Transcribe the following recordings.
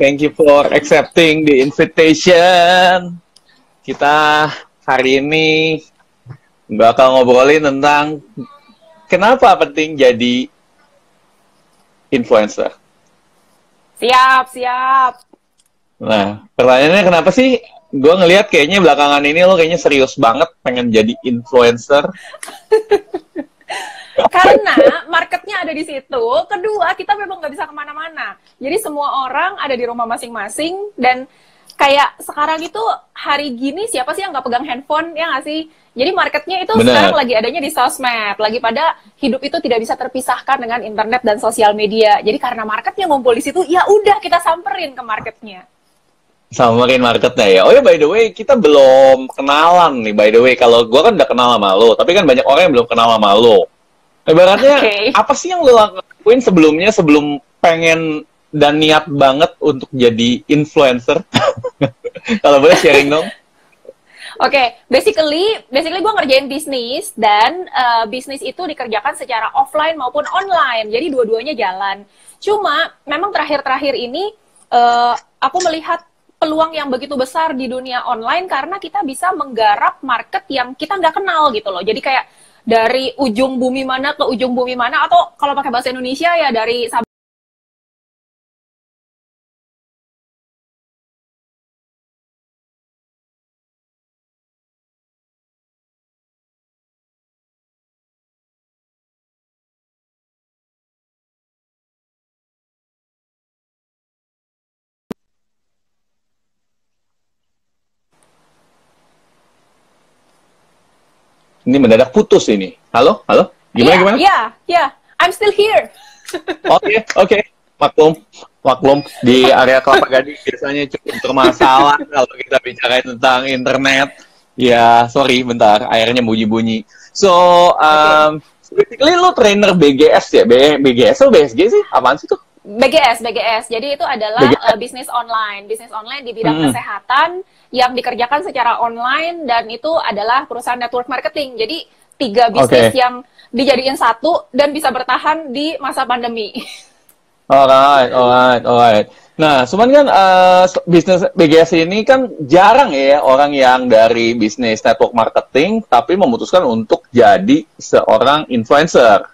Thank you for accepting the invitation. Kita hari ini bakal ngobrolin tentang kenapa penting jadi influencer. Siap. Nah, pertanyaannya kenapa sih gue ngelihat kayaknya belakangan ini lo kayaknya serius banget pengen jadi influencer? Karena marketnya ada di situ. Kedua, kita memang nggak bisa kemana-mana. Jadi semua orang ada di rumah masing-masing. Dan kayak sekarang itu hari gini siapa sih yang nggak pegang handphone, ya nggak sih? Jadi marketnya itu sekarang lagi adanya di sosmed. Lagi pada hidup itu tidak bisa terpisahkan dengan internet dan sosial media. Jadi karena marketnya ngumpul di situ, ya udah kita samperin ke marketnya. Samperin marketnya ya. Oh ya, by the way, kita belum kenalan nih. By the way, kalau gue kan udah kenal sama lo, tapi kan banyak orang yang belum kenal sama lo. Ibaratnya, apa sih yang lo lakuin sebelumnya, sebelum pengen dan niat banget untuk jadi influencer? Kalau boleh sharing dong. Oke, basically gue ngerjain bisnis, dan bisnis itu dikerjakan secara offline maupun online, jadi dua-duanya jalan. Cuma, memang terakhir-terakhir ini, aku melihat peluang yang begitu besar di dunia online, karena kita bisa menggarap market yang kita nggak kenal gitu loh. Jadi kayak, dari ujung bumi mana ke ujung bumi mana, atau kalau pakai bahasa Indonesia ya dari Sabang. Ini mendadak putus ini. Halo? Gimana? Iya. I'm still here. Oke. Maklum. Di area Kelapa Gading biasanya cukup bermasalah kalau kita bicara tentang internet. Ya, sorry, bentar. Airnya bunyi-bunyi. So, basically lo trainer BGS ya? BGS atau BSG sih? Apaan sih tuh? BGS. Jadi itu adalah bisnis online di bidang kesehatan yang dikerjakan secara online, dan itu adalah perusahaan network marketing. Jadi 3 bisnis yang dijadiin satu dan bisa bertahan di masa pandemi. Alright. Nah, cuman kan bisnis BGS ini kan jarang ya orang yang dari bisnis network marketing tapi memutuskan untuk jadi seorang influencer.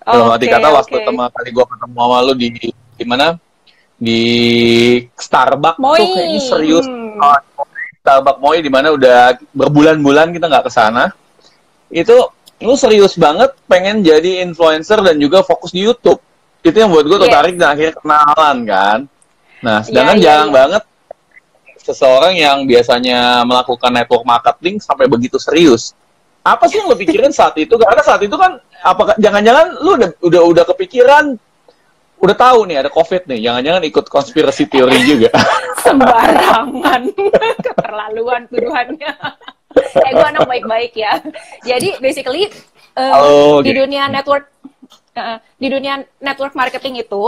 Dalam arti kata waktu pertama kali gue ketemu sama lu di mana? Di Starbucks tuh kayaknya serius. Starbucks Moi, di mana udah berbulan-bulan kita nggak ke sana. Itu lu serius banget pengen jadi influencer dan juga fokus di YouTube. Itu yang buat gue tertarik dan akhirnya kenalan kan. Nah, sedangkan jarang banget seseorang yang biasanya melakukan network marketing sampai begitu serius. Apa sih yang lo pikirin saat itu? Karena saat itu kan, apakah jangan-jangan lu udah kepikiran, udah tahu nih ada COVID nih, jangan-jangan ikut konspirasi teori juga. Sembarangan. Keterlaluan tuduhannya. Gue anak baik-baik ya. Jadi basically di dunia network marketing itu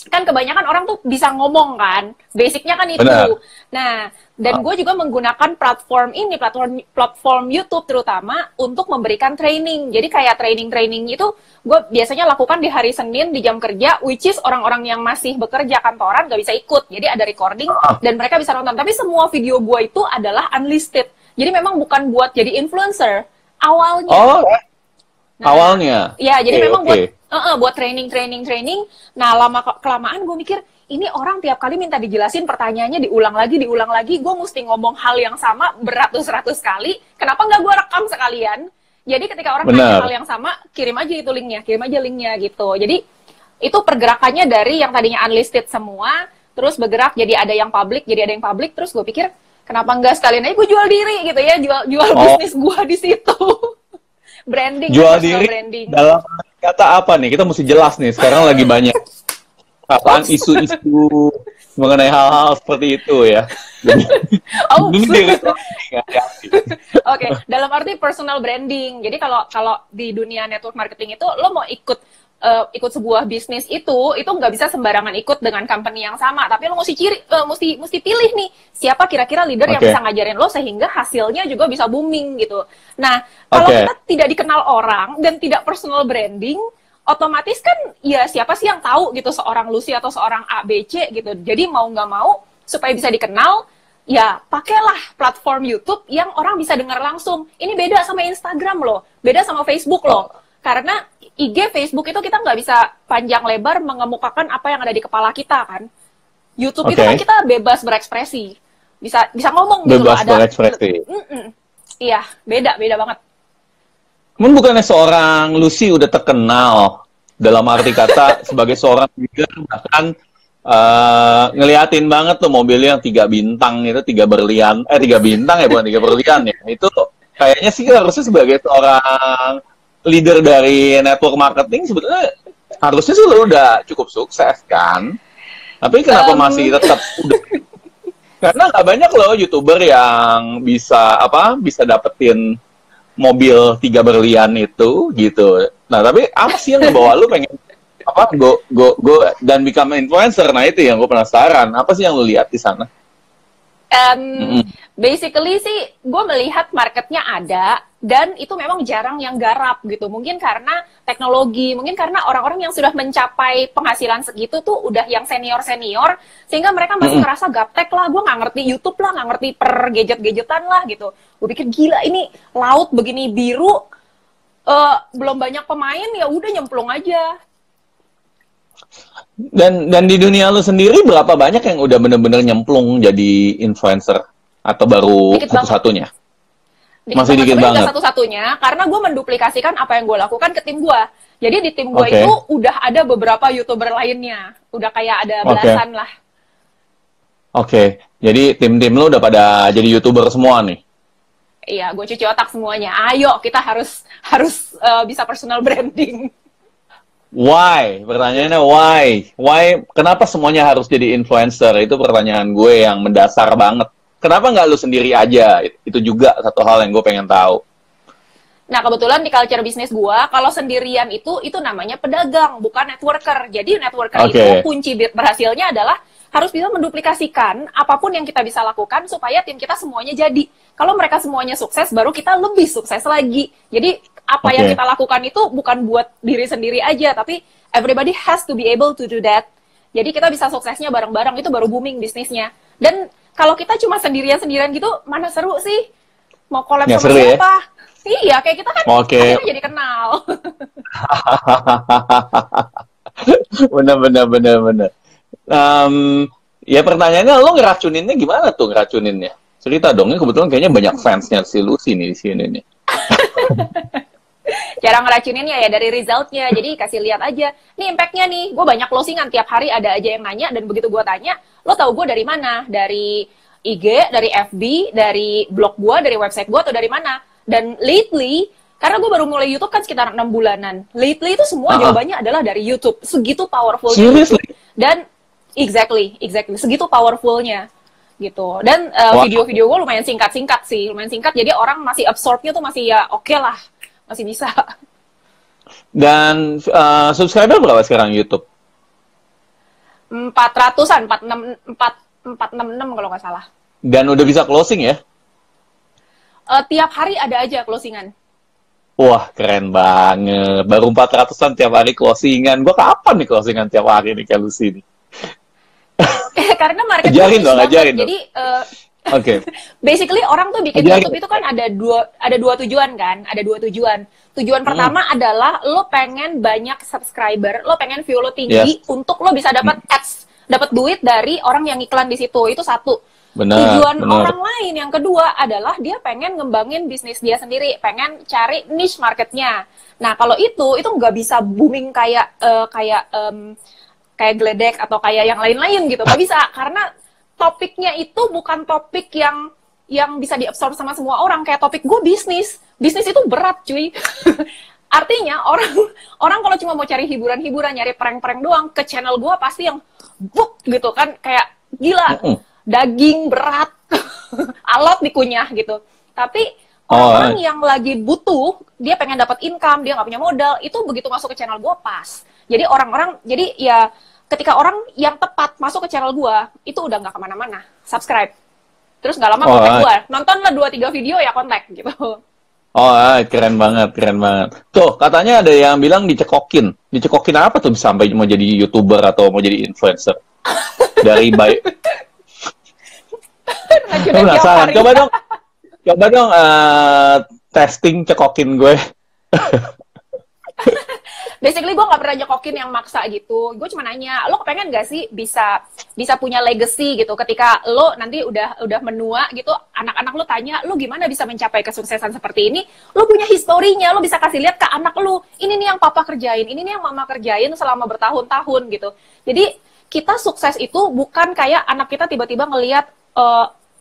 kan kebanyakan orang tuh bisa ngomong kan, basicnya kan itu. Benar. Nah, dan gue juga menggunakan platform YouTube terutama untuk memberikan training. Jadi kayak training itu gue biasanya lakukan di hari Senin di jam kerja, which is orang-orang yang masih bekerja kantoran gak bisa ikut. Jadi ada recording dan mereka bisa nonton. Tapi semua video gue itu adalah unlisted. Jadi memang bukan buat jadi influencer awalnya. Awalnya. Ya, jadi memang buat training. Nah, lama-kelamaan gue mikir, ini orang tiap kali minta dijelasin pertanyaannya diulang lagi. Gue mesti ngomong hal yang sama beratus-ratus kali. Kenapa nggak gue rekam sekalian? Jadi ketika orang nanya hal yang sama, kirim aja linknya gitu. Jadi itu pergerakannya dari yang tadinya unlisted semua, terus bergerak jadi ada yang public, terus gue pikir, kenapa nggak sekalian aja gue jual diri gitu ya, jual bisnis gue di situ. Branding, jual diri branding. Dalam kata apa nih? Kita mesti jelas nih. Sekarang lagi banyak apaan isu-isu mengenai hal-hal seperti itu ya. Oke, dalam arti personal branding. Jadi kalau di dunia network marketing itu lo mau ikut sebuah bisnis itu nggak bisa sembarangan ikut dengan company yang sama, tapi lo mesti pilih nih siapa kira-kira leader yang bisa ngajarin lo sehingga hasilnya juga bisa booming gitu. Nah, kalau kita tidak dikenal orang dan tidak personal branding, otomatis kan ya siapa sih yang tahu gitu seorang Lucy atau seorang ABC gitu. Jadi mau nggak mau supaya bisa dikenal, ya pakailah platform YouTube yang orang bisa dengar langsung. Ini beda sama Instagram loh, beda sama Facebook loh. Karena IG, Facebook itu kita nggak bisa panjang lebar mengemukakan apa yang ada di kepala kita kan. YouTube itu kan kita bebas berekspresi, bisa ngomong gitu loh. Bebas berekspresi. Iya, beda banget. Cuman bukannya seorang Lucy udah terkenal dalam arti kata sebagai seorang leader, bahkan ngeliatin banget tuh mobilnya yang 3 bintang itu, 3 berlian, 3 bintang ya, bukan 3 berlian ya. Itu kayaknya sih harusnya sebagai seorang leader dari network marketing sebetulnya harusnya sih lo udah cukup sukses kan. Tapi kenapa masih tetap udah? Karena nggak banyak loh YouTuber yang bisa dapetin mobil 3 berlian itu gitu. Nah, tapi apa sih yang ngebawa lu pengen go dan become influencer? Nah, itu yang gue penasaran. Apa sih yang lu lihat di sana? Basically sih gue melihat marketnya ada dan itu memang jarang yang garap gitu. Mungkin karena teknologi, mungkin karena orang-orang yang sudah mencapai penghasilan segitu tuh udah yang senior-senior, sehingga mereka masih ngerasa gaptek lah, gue nggak ngerti YouTube lah, nggak ngerti per gadget-gadgetan lah gitu. Gue pikir gila ini laut begini biru, belum banyak pemain, ya udah nyemplung aja. Dan di dunia lu sendiri berapa banyak yang udah bener-bener nyemplung jadi influencer? Atau baru satu-satunya? Masih dikit banget. Satu-satunya, karena gue menduplikasikan apa yang gue lakukan ke tim gue. Jadi di tim gue itu udah ada beberapa YouTuber lainnya. Udah kayak ada belasan lah. Jadi tim-tim lu udah pada jadi YouTuber semua nih? Iya, gue cuci otak semuanya. Ayo, kita harus bisa personal branding. Why? Pertanyaannya why? Why? Kenapa semuanya harus jadi influencer? Itu pertanyaan gue yang mendasar banget. Kenapa nggak lu sendiri aja? Itu juga satu hal yang gue pengen tahu. Nah, kebetulan di culture bisnis gue, kalau sendirian itu namanya pedagang, bukan networker. Jadi networker itu kunci berhasilnya adalah harus bisa menduplikasikan apapun yang kita bisa lakukan supaya tim kita semuanya jadi. Kalau mereka semuanya sukses, baru kita lebih sukses lagi. Jadi apa yang kita lakukan itu bukan buat diri sendiri aja, tapi everybody has to be able to do that. Jadi kita bisa suksesnya bareng-bareng, itu baru booming bisnisnya. Dan kalau kita cuma sendirian-sendirian gitu, mana seru sih? Mau collab sama siapa? Ya? Iya, kayak kita kan akhirnya jadi kenal. Bener. Ya pertanyaannya, lo ngeracuninnya gimana tuh ngeracuninnya? Cerita dong, kebetulan kayaknya banyak fansnya si Lucy nih di sini nih. Cara ngeracuninnya ya dari resultnya, jadi kasih lihat aja, nih impactnya nih, gue banyak closingan, tiap hari ada aja yang nanya, dan begitu gue tanya, lo tahu gue dari mana? Dari IG, dari FB, dari blog gue, dari website gue, atau dari mana? Dan lately, karena gue baru mulai YouTube kan sekitar 6 bulanan, lately itu semua jawabannya adalah dari YouTube, segitu powerfulnya YouTube. Dan exactly, segitu powerfulnya gitu. Dan video-video gue lumayan singkat-singkat sih, jadi orang masih absorbnya tuh masih ya oke lah. Masih bisa. Dan subscriber berapa sekarang YouTube? 400-an, 466 kalau nggak salah. Dan udah bisa closing ya? Tiap hari ada aja closingan. Wah, keren banget. Baru 400-an tiap hari closingan. Gue kapan nih closingan tiap hari nih, kayak Lucy nih? Karena marketnya ajarin dong. Jadi, basically orang tuh bikin YouTube itu kan ada dua tujuan kan, Tujuan pertama adalah lo pengen banyak subscriber, lo pengen view lo tinggi untuk lo bisa dapat ads, dapat duit dari orang yang iklan di situ. Itu satu. Tujuan orang lain yang kedua adalah dia pengen ngembangin bisnis dia sendiri, pengen cari niche marketnya. Nah kalau itu nggak bisa booming kayak Gledek atau kayak yang lain-lain gitu, nggak bisa karena topiknya itu bukan topik yang bisa diabsorb sama semua orang. Kayak topik gue bisnis itu berat cuy. Artinya orang kalau cuma mau cari hiburan-hiburan, nyari prank-prank doang, ke channel gue pasti yang buk gitu kan, kayak gila, daging berat, alot dikunyah gitu. Tapi orang yang lagi butuh, dia pengen dapat income, dia nggak punya modal, itu begitu masuk ke channel gue pas. Jadi jadi ya ketika orang yang tepat masuk ke channel gue, itu udah nggak kemana-mana, subscribe. Terus nggak lama kontak gue, nontonlah 2-3 video ya kontak gitu. Oh, keren banget, keren banget. Tuh, katanya ada yang bilang dicekokin. Dicekokin apa tuh sampai mau jadi YouTuber atau mau jadi influencer? Dari baik. Racunan tiap Penasaran. hari. Coba dong testing cekokin gue. Basically gue nggak pernah nyekokin yang maksa gitu. Gue cuma nanya, lo kepengen gak sih bisa punya legacy gitu? Ketika lo nanti udah menua gitu, anak-anak lo tanya, lo gimana bisa mencapai kesuksesan seperti ini? Lo punya historinya, lo bisa kasih lihat ke anak lo. Ini nih yang papa kerjain, ini nih yang mama kerjain selama bertahun-tahun gitu. Jadi kita sukses itu bukan kayak anak kita tiba-tiba ngelihat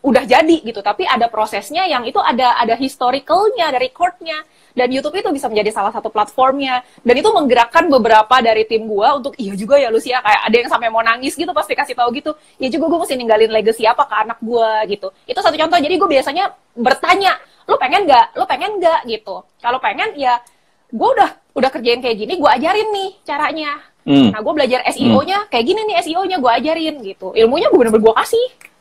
udah jadi gitu, tapi ada prosesnya yang itu ada historicalnya, ada recordnya. Dan YouTube itu bisa menjadi salah satu platformnya. Dan itu menggerakkan beberapa dari tim gua untuk, iya juga ya Lucia, kayak ada yang sampai mau nangis gitu pasti kasih tahu gitu. Ya juga gue mesti ninggalin legacy apa ke anak gua gitu. Itu satu contoh. Jadi gue biasanya bertanya, lu pengen nggak? Lu pengen nggak gitu. Kalau pengen ya gue udah kerjain kayak gini, gue ajarin nih caranya. Nah, gue belajar SEO-nya, kayak gini nih SEO-nya gue ajarin gitu. Ilmunya gue bener-bener gue kasih.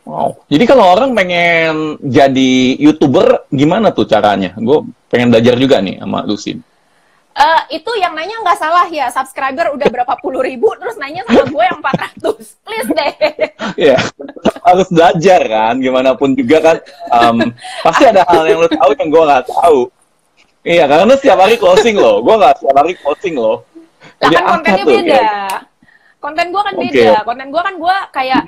Wow. Jadi kalau orang pengen jadi YouTuber, gimana tuh caranya? Gue pengen belajar juga nih sama Lucy. Itu yang nanya nggak salah ya, subscriber udah berapa puluh ribu, terus nanya sama gue yang 400. Please deh. Iya, harus belajar kan, gimana pun juga kan. Pasti ada hal yang lo tahu yang gue nggak tahu. Iya, karena setiap hari closing loh. Gue nggak setiap hari closing loh. Lah Jadi kan kontennya tuh, beda. Konten gue kan beda. Konten gue kan gue kayak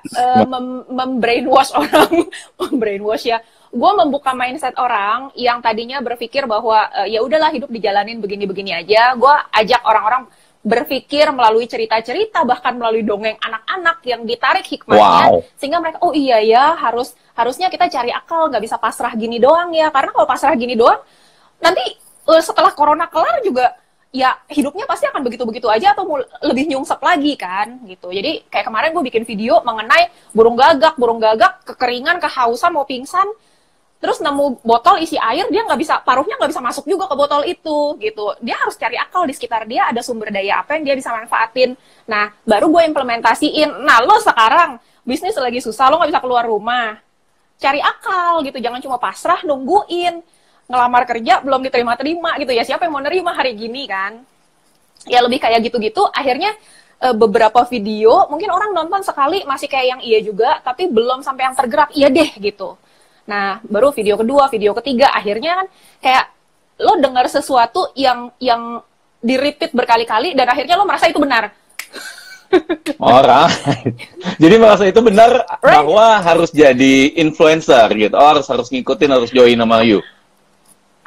membrainwash orang. Membrainwash ya. Gue membuka mindset orang yang tadinya berpikir bahwa ya udahlah hidup dijalanin begini-begini aja. Gue ajak orang-orang berpikir melalui cerita-cerita, bahkan melalui dongeng anak-anak yang ditarik hikmahnya. Sehingga mereka, oh iya ya, harusnya kita cari akal, nggak bisa pasrah gini doang ya. Karena kalau pasrah gini doang, nanti setelah corona kelar juga, ya hidupnya pasti akan begitu-begitu aja atau lebih nyungsep lagi kan gitu. Jadi kayak kemarin gue bikin video mengenai burung gagak kekeringan, kehausan, mau pingsan, terus nemu botol isi air, dia paruhnya nggak bisa masuk juga ke botol itu gitu. Dia harus cari akal di sekitar dia ada sumber daya apa yang dia bisa manfaatin. Nah baru gue implementasiin. Nah lo sekarang bisnis lagi susah, lo nggak bisa keluar rumah, cari akal gitu, jangan cuma pasrah nungguin ngelamar kerja belum diterima-terima gitu ya, siapa yang mau nerima hari gini kan. Ya lebih kayak gitu-gitu. Akhirnya beberapa video mungkin orang nonton sekali masih kayak yang iya juga, tapi belum sampai yang tergerak iya deh gitu. Nah baru video kedua, video ketiga, akhirnya kan kayak lo dengar sesuatu yang di-repeat berkali-kali dan akhirnya lo merasa itu benar. Jadi merasa itu benar, bahwa harus jadi influencer gitu. Harus ngikutin, harus join sama you.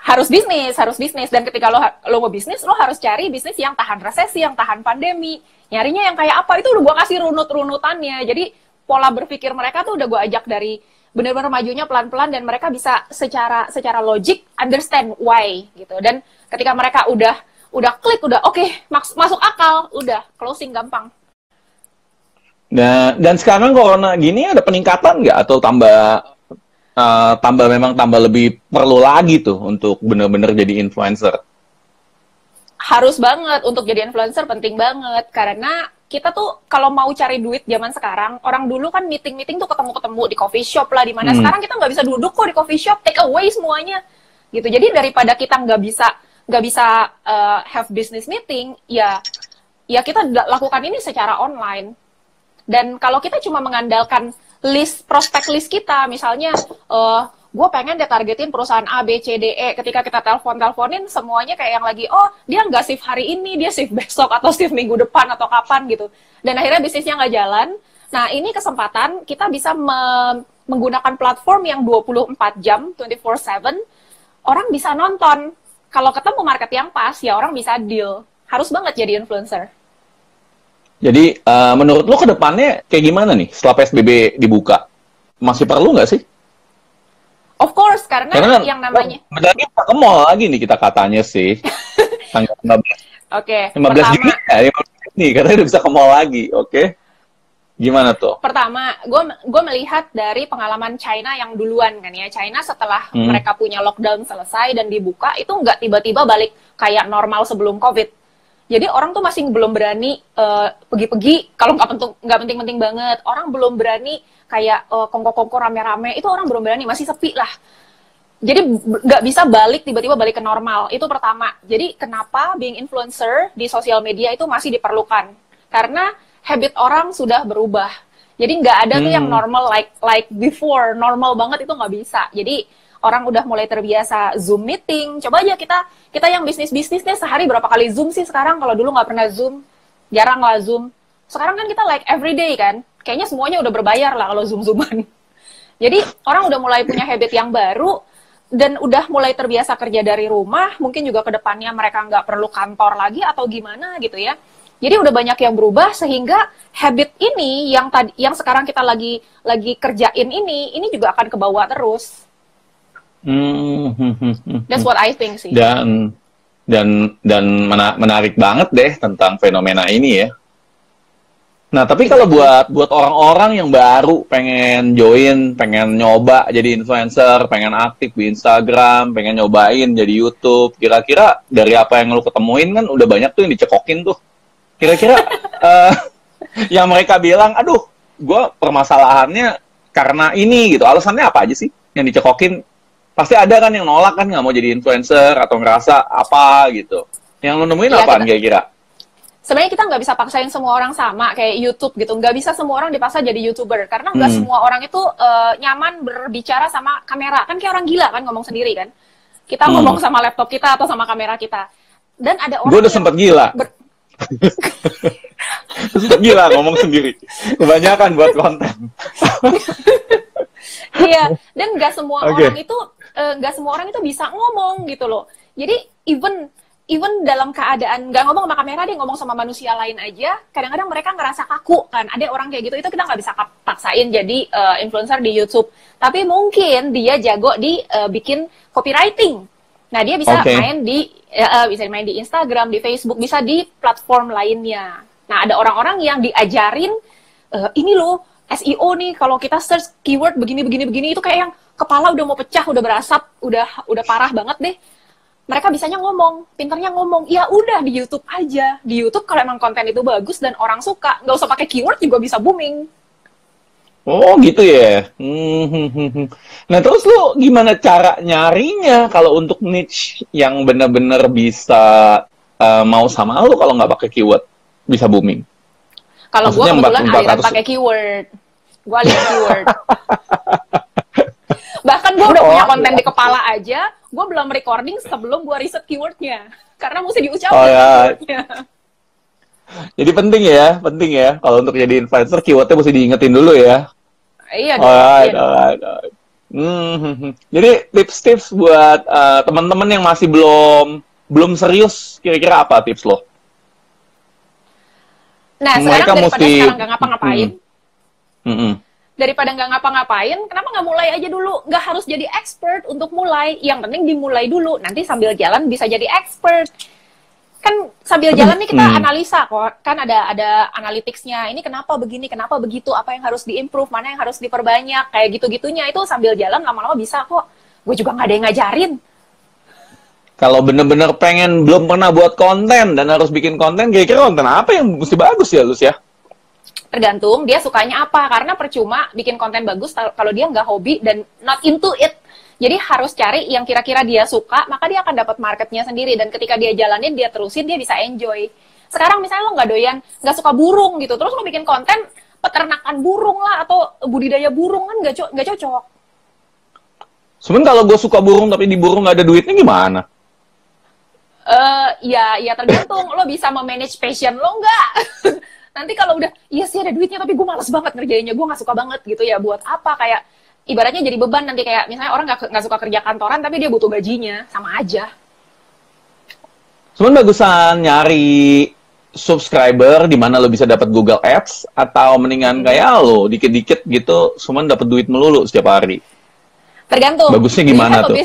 Harus bisnis. Dan ketika lo mau bisnis, lo harus cari bisnis yang tahan resesi, yang tahan pandemi. Nyarinya yang kayak apa, itu udah gue kasih runut-runutannya. Jadi pola berpikir mereka tuh udah gue ajak dari benar-benar majunya pelan-pelan, dan mereka bisa secara logik understand why gitu. Dan ketika mereka udah klik, udah oke, masuk akal, udah closing gampang. Nah, dan sekarang corona gini ada peningkatan nggak atau tambah lebih perlu lagi tuh untuk bener-bener jadi influencer? Harus banget, untuk jadi influencer penting banget. Karena kita tuh kalau mau cari duit zaman sekarang, orang dulu kan meeting tuh ketemu di coffee shop lah, di mana. Sekarang kita nggak bisa duduk kok di coffee shop, take away semuanya gitu. Jadi daripada kita nggak bisa have business meeting, ya kita lakukan ini secara online. Dan kalau kita cuma mengandalkan prospek list kita, misalnya gue pengen targetin perusahaan A, B, C, D, E, ketika kita teleponin semuanya kayak yang lagi, oh dia nggak shift hari ini, dia shift besok atau shift minggu depan atau kapan gitu, dan akhirnya bisnisnya nggak jalan. Nah ini kesempatan kita bisa menggunakan platform yang 24 jam 24/7, orang bisa nonton. Kalau ketemu market yang pas, ya orang bisa deal. Harus banget jadi influencer. Jadi, menurut lo ke depannya kayak gimana nih setelah PSBB dibuka? Masih perlu nggak sih? Of course, karena yang namanya... Lagi ke mall lagi nih kita katanya sih. Tanggal 15. Oke, 15 Juni ya, 15 Juni katanya udah bisa ke mall lagi. Oke. Gimana tuh? Pertama, gue melihat dari pengalaman China yang duluan kan ya. China setelah mereka punya lockdown selesai dan dibuka, itu nggak tiba-tiba balik kayak normal sebelum COVID. Jadi orang tuh masih belum berani pergi-pergi kalau nggak penting-penting banget. Orang belum berani kayak kongko-kongko rame-rame, itu orang belum berani, masih sepi lah. Jadi nggak bisa tiba-tiba balik ke normal. Itu pertama. Jadi kenapa being influencer di sosial media itu masih diperlukan? Karena habit orang sudah berubah. Jadi nggak ada tuh yang normal like before, normal banget itu nggak bisa. Jadi orang udah mulai terbiasa Zoom meeting. Coba aja kita yang bisnis-bisnisnya sehari berapa kali Zoom sih sekarang? Kalau dulu nggak pernah Zoom, jarang lah Zoom. Sekarang kan kita like everyday kan? Kayaknya semuanya udah berbayar lah kalau Zoom-Zooman. Jadi orang udah mulai punya habit yang baru, dan udah mulai terbiasa kerja dari rumah, mungkin juga ke depannya mereka nggak perlu kantor lagi atau gimana gitu ya. Jadi udah banyak yang berubah sehingga habit ini yang sekarang kita lagi kerjain ini juga akan kebawa terus. That's what I think sih. Dan menarik banget deh tentang fenomena ini ya. Nah, tapi kalau buat orang-orang yang baru pengen join, pengen nyoba jadi influencer, pengen aktif di Instagram, pengen nyobain jadi YouTube, kira-kira dari apa yang lu ketemuin kan udah banyak tuh yang dicekokin tuh. Kira-kira yang mereka bilang, aduh, gue permasalahannya karena ini gitu. Alasannya apa aja sih yang dicekokin? Pasti ada kan yang nolak kan, nggak mau jadi influencer atau ngerasa apa gitu. Yang lu nemuin ya, apaan kira-kira? Sebenarnya kita nggak bisa paksain semua orang sama kayak YouTube gitu. Nggak bisa semua orang dipaksa jadi YouTuber. Karena nggak semua orang itu nyaman berbicara sama kamera. Kan kayak orang gila kan ngomong sendiri kan. Kita ngomong sama laptop kita atau sama kamera kita. Dan ada orang gue udah sempet gila. Sempet gila ngomong sendiri. Kebanyakan buat konten. Iya. Dan nggak semua orang itu bisa ngomong gitu loh. Jadi even dalam keadaan nggak ngomong sama kamera, dia ngomong sama manusia lain aja, kadang-kadang mereka ngerasa kaku kan. Ada orang kayak gitu, itu kita nggak bisa paksain jadi influencer di YouTube. Tapi mungkin dia jago di bikin copywriting. Nah, dia bisa main di Instagram, di Facebook, bisa di platform lainnya. Nah, ada orang-orang yang diajarin, ini loh, SEO nih, kalau kita search keyword begini, itu kayak yang kepala udah mau pecah, udah berasap, udah parah banget deh. Mereka bisanya ngomong, pinternya ngomong, ya udah di YouTube aja. Di YouTube kalau emang konten itu bagus dan orang suka, nggak usah pakai keyword juga bisa booming. Oh gitu ya. Nah terus lu gimana cara nyarinya kalau untuk niche yang benar-benar bisa mau sama lu kalau nggak pakai keyword bisa booming? Kalau gue kebetulan aliran pakai keyword, gue aliran keyword. Bahkan gue udah punya konten di kepala aja, gue belum recording sebelum gue riset keywordnya. Karena mesti diucapin keywordnya. Jadi penting ya. Kalau untuk jadi influencer, keywordnya mesti diingetin dulu ya. Iya. Alright. Jadi tips-tips buat teman-teman yang masih belum serius, kira-kira apa tips lo? Nah, sekarang sekarang nggak ngapa-ngapain. Daripada nggak ngapa-ngapain, kenapa nggak mulai aja dulu? Nggak harus jadi expert untuk mulai. Yang penting dimulai dulu. Nanti sambil jalan bisa jadi expert. Kan sambil jalan nih kita analisa kok. Kan ada analytics-nya. Ini kenapa begini, kenapa begitu, apa yang harus diimprove, mana yang harus diperbanyak. Kayak gitu-gitunya itu sambil jalan lama-lama bisa kok. Gue juga nggak ada yang ngajarin. Kalau bener-bener belum pernah buat konten dan harus bikin konten, kira-kira konten apa yang mesti bagus ya, Lus ya? Tergantung dia sukanya apa, karena percuma bikin konten bagus kalau dia nggak hobi dan not into it. Jadi harus cari yang kira-kira dia suka, maka dia akan dapat marketnya sendiri, dan ketika dia jalanin, dia terusin, dia bisa enjoy. Sekarang misalnya lo nggak suka burung gitu, terus lo bikin konten peternakan burung lah atau budidaya burung, kan nggak cocok. Sebenarnya kalau gue suka burung tapi di burung nggak ada duitnya gimana? Ya tergantung, lo bisa memanage passion lo nggak? Nanti kalau udah, iya sih ada duitnya, tapi gue malas banget ngerjainnya, gue nggak suka banget gitu ya, buat apa? Kayak, ibaratnya jadi beban nanti, kayak misalnya orang nggak suka kerja kantoran, tapi dia butuh gajinya, sama aja. Cuman bagusan nyari subscriber di mana lo bisa dapat Google Ads, atau mendingan kayak lo, dikit-dikit gitu, cuman dapat duit melulu setiap hari? Tergantung. Bagusnya gimana tuh?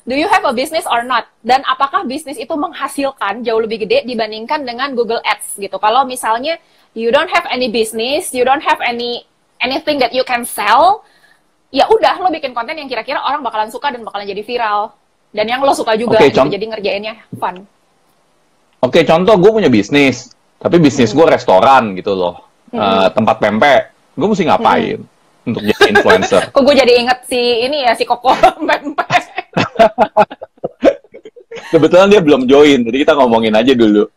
Do you have a business or not? Dan apakah bisnis itu menghasilkan jauh lebih gede dibandingkan dengan Google Ads gitu. Kalau misalnya you don't have any business, you don't have anything that you can sell, ya udah lo bikin konten yang kira-kira orang bakalan suka dan bakalan jadi viral. Dan yang lo suka juga, gitu, jadi ngerjainnya fun. Oke, contoh gue punya bisnis, tapi bisnis gue restoran gitu loh, tempat pempek. Gue mesti ngapain untuk jadi influencer? Kok gue jadi inget si Koko pempek. Kebetulan dia belum join, jadi kita ngomongin aja dulu.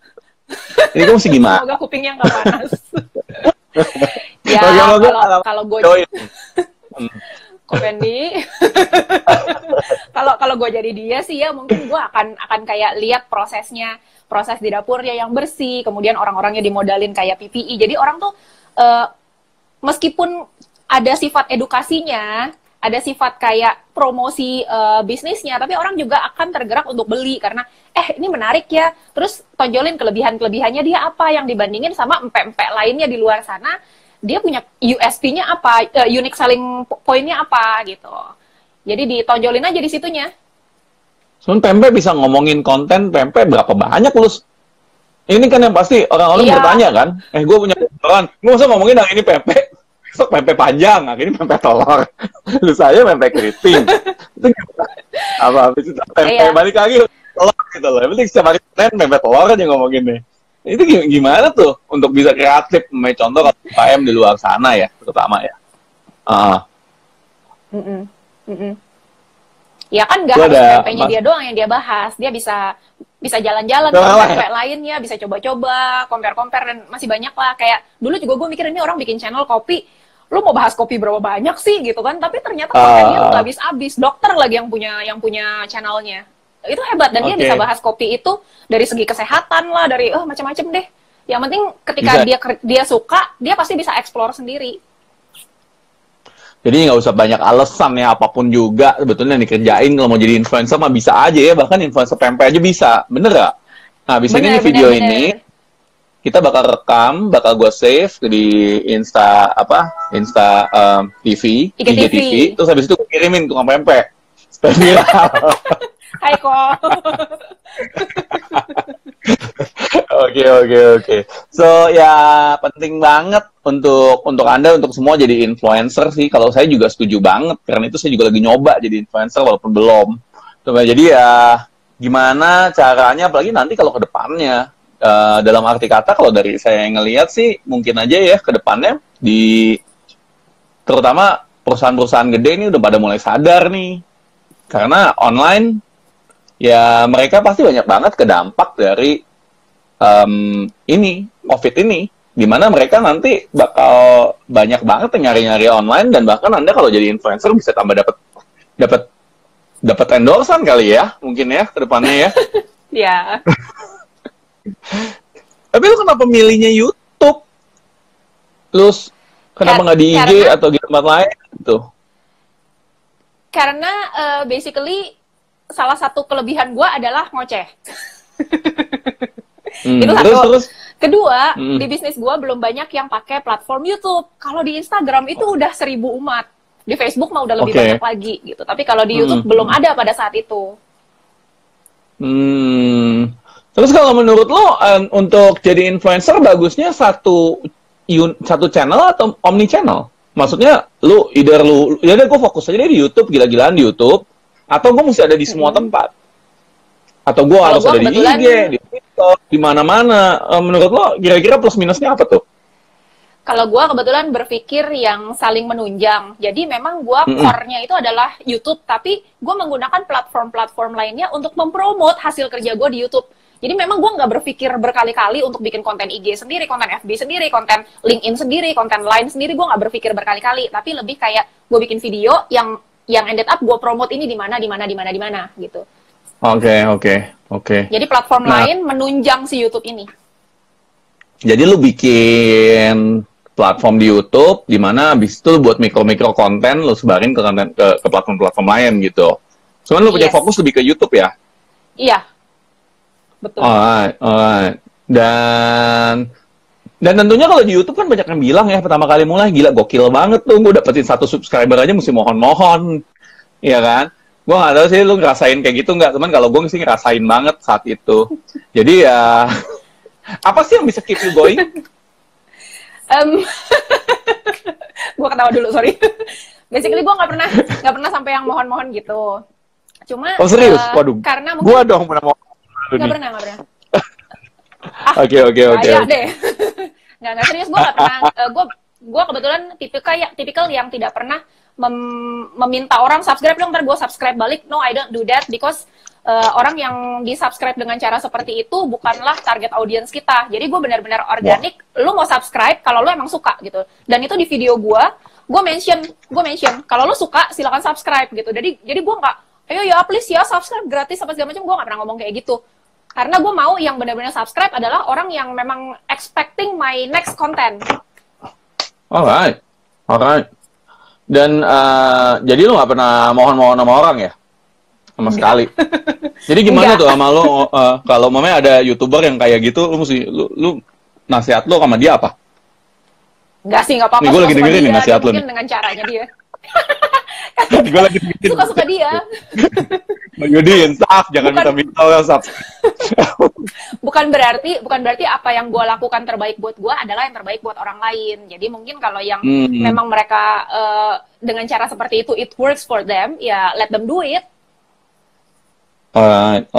Ini kamu mesti gimana? Semoga kupingnya nggak panas. Ya, kalau gue join. Ko Fendi, kalau gue jadi dia sih ya mungkin gue akan kayak lihat prosesnya, proses di dapurnya yang bersih, kemudian orang-orangnya dimodalin kayak PPI. Jadi orang tuh meskipun ada sifat edukasinya, ada sifat kayak promosi bisnisnya, tapi orang juga akan tergerak untuk beli karena ini menarik ya. Terus tonjolin kelebihan-kelebihannya dia apa yang dibandingin sama empek-empek lainnya di luar sana. Dia punya USP-nya apa, unique selling point-nya apa gitu. Jadi ditonjolin aja di situnya. Cuman Pempek bisa ngomongin konten Pempek berapa banyak, Lus? Ini kan yang pasti orang-orang bertanya kan, gue punya restoran, gue masa ngomongin yang ini Pempek, besok Pempek panjang, ini Pempek telur. Lu saya Pempek keriting. Itu apa? Habis itu Pempek balik lagi telur gitu loh. Yang penting setiap hari Pempek telur aja ngomongin nih. Itu gimana tuh untuk bisa kreatif? Contoh kalau UKM di luar sana ya, terutama ya. Ya kan nggak harus pempeknya dia doang yang dia bahas. Dia bisa jalan-jalan ke pempek lainnya, bisa coba-coba, compare-compare, dan masih banyak lah. Kayak dulu juga gue mikir ini orang bikin channel kopi, lu mau bahas kopi berapa banyak sih gitu kan? Tapi ternyata kontennya tuh nggak habis-habis. Dokter lagi yang punya channelnya. Itu hebat, dan dia bisa bahas kopi itu dari segi kesehatan lah, dari macam-macam deh. Yang penting ketika dia suka, dia pasti bisa explore sendiri. Jadi nggak usah banyak alasan ya, apapun juga sebetulnya dikerjain. Kalau mau jadi influencer mah bisa aja ya, bahkan influencer pempek aja bisa, bener gak? Nah, biasanya ini video ini kita bakal rekam, bakal gue save di Insta TV, IGTV, terus habis itu gue kirimin tukang pempek. Hai kok. Oke. So ya penting banget untuk Anda, untuk semua jadi influencer sih. Kalau saya juga setuju banget, karena itu saya juga lagi nyoba jadi influencer walaupun belum. Jadi ya gimana caranya, apalagi nanti kalau ke depannya, dalam arti kata kalau dari saya ngelihat sih mungkin aja ya ke depannya terutama perusahaan-perusahaan gede ini udah pada mulai sadar nih. Karena online ya mereka pasti banyak banget kedampak dari COVID ini, dimana mereka nanti bakal banyak banget nyari-nyari online, dan bahkan Anda kalau jadi influencer bisa tambah dapat endorsan kali ya, mungkin ya ke depannya ya. Iya. Tapi lu kenapa milihnya YouTube? Lu kenapa nggak di IG atau di tempat lain gitu? Karena basically salah satu kelebihan gue adalah ngoceh. Itu satu. Terus. Kedua, di bisnis gue belum banyak yang pakai platform YouTube. Kalau di Instagram itu udah 1.000 umat. Di Facebook mah udah lebih banyak lagi gitu. Tapi kalau di YouTube belum ada pada saat itu. Terus kalau menurut lo untuk jadi influencer bagusnya satu channel atau omni channel? Maksudnya lu ya udah gue fokus aja di YouTube, gila-gilaan di YouTube, atau gue mesti ada di semua tempat? Atau gue harus ada di IG, di TikTok, di mana-mana? Menurut lo kira-kira plus minusnya apa tuh? Kalau gue kebetulan berpikir yang saling menunjang. Jadi memang gue core-nya itu adalah YouTube, tapi gue menggunakan platform-platform lainnya untuk mempromot hasil kerja gue di YouTube. Jadi memang gue nggak berpikir berkali-kali untuk bikin konten IG sendiri, konten FB sendiri, konten LinkedIn sendiri, konten Line sendiri. Gue nggak berpikir berkali-kali, tapi lebih kayak gue bikin video yang ended up gue promote ini di mana gitu. Oke. Jadi platform lain menunjang si YouTube ini. Jadi lu bikin platform di YouTube, di mana habis itu lu buat mikro konten, lu sebarin ke platform-platform lain gitu. Cuman lu punya fokus lebih ke YouTube ya? Iya. Betul. Alright. Dan tentunya kalau di YouTube kan banyak yang bilang ya, pertama kali mulai, gila gokil banget tuh, gue dapetin 1 subscriber aja mesti mohon-mohon. Iya kan? Gue gak tahu sih lu ngerasain kayak gitu nggak, teman. Kalau gue sih ngerasain banget saat itu. Jadi ya, apa sih yang bisa keep you going? Gue ketawa dulu, sorry. Basically gue nggak pernah sampai yang mohon-mohon gitu. Cuma serius? Waduh. Karena mungkin gue dong pernah mohon. Nggak pernah. Oke. Deh. Nggak serius, gue nggak pernah. Gue kebetulan tipikal yang tidak pernah meminta orang subscribe dong, ntar gue subscribe balik. No, I don't do that because orang yang di-subscribe dengan cara seperti itu bukanlah target audience kita. Jadi gue benar-benar organik, lu mau subscribe kalau lu emang suka gitu. Dan itu di video gue mention, kalau lu suka silakan subscribe gitu. Jadi gue nggak, ayo ya please ya subscribe gratis apa segala macam, gue nggak pernah ngomong kayak gitu. Karena gue mau yang benar-benar subscribe adalah orang yang memang expecting my next content. Alright. Dan jadi lu nggak pernah mohon-mohon sama orang ya? Sama sekali. Jadi gimana tuh sama lu kalau mamanya ada YouTuber yang kayak gitu, lu mesti lu nasihat lu sama dia apa? Enggak sih, nggak apa-apa. Gue lagi dengerin nih nasihat lu. Mungkin dengan caranya dia. Gue lagi dengerin. Suka-suka dia. Yudi, insaf, jangan minta insaf. Bukan berarti apa yang gue lakukan terbaik buat gue adalah yang terbaik buat orang lain. Jadi mungkin kalau yang memang mereka dengan cara seperti itu it works for them, ya let them do it. Alright.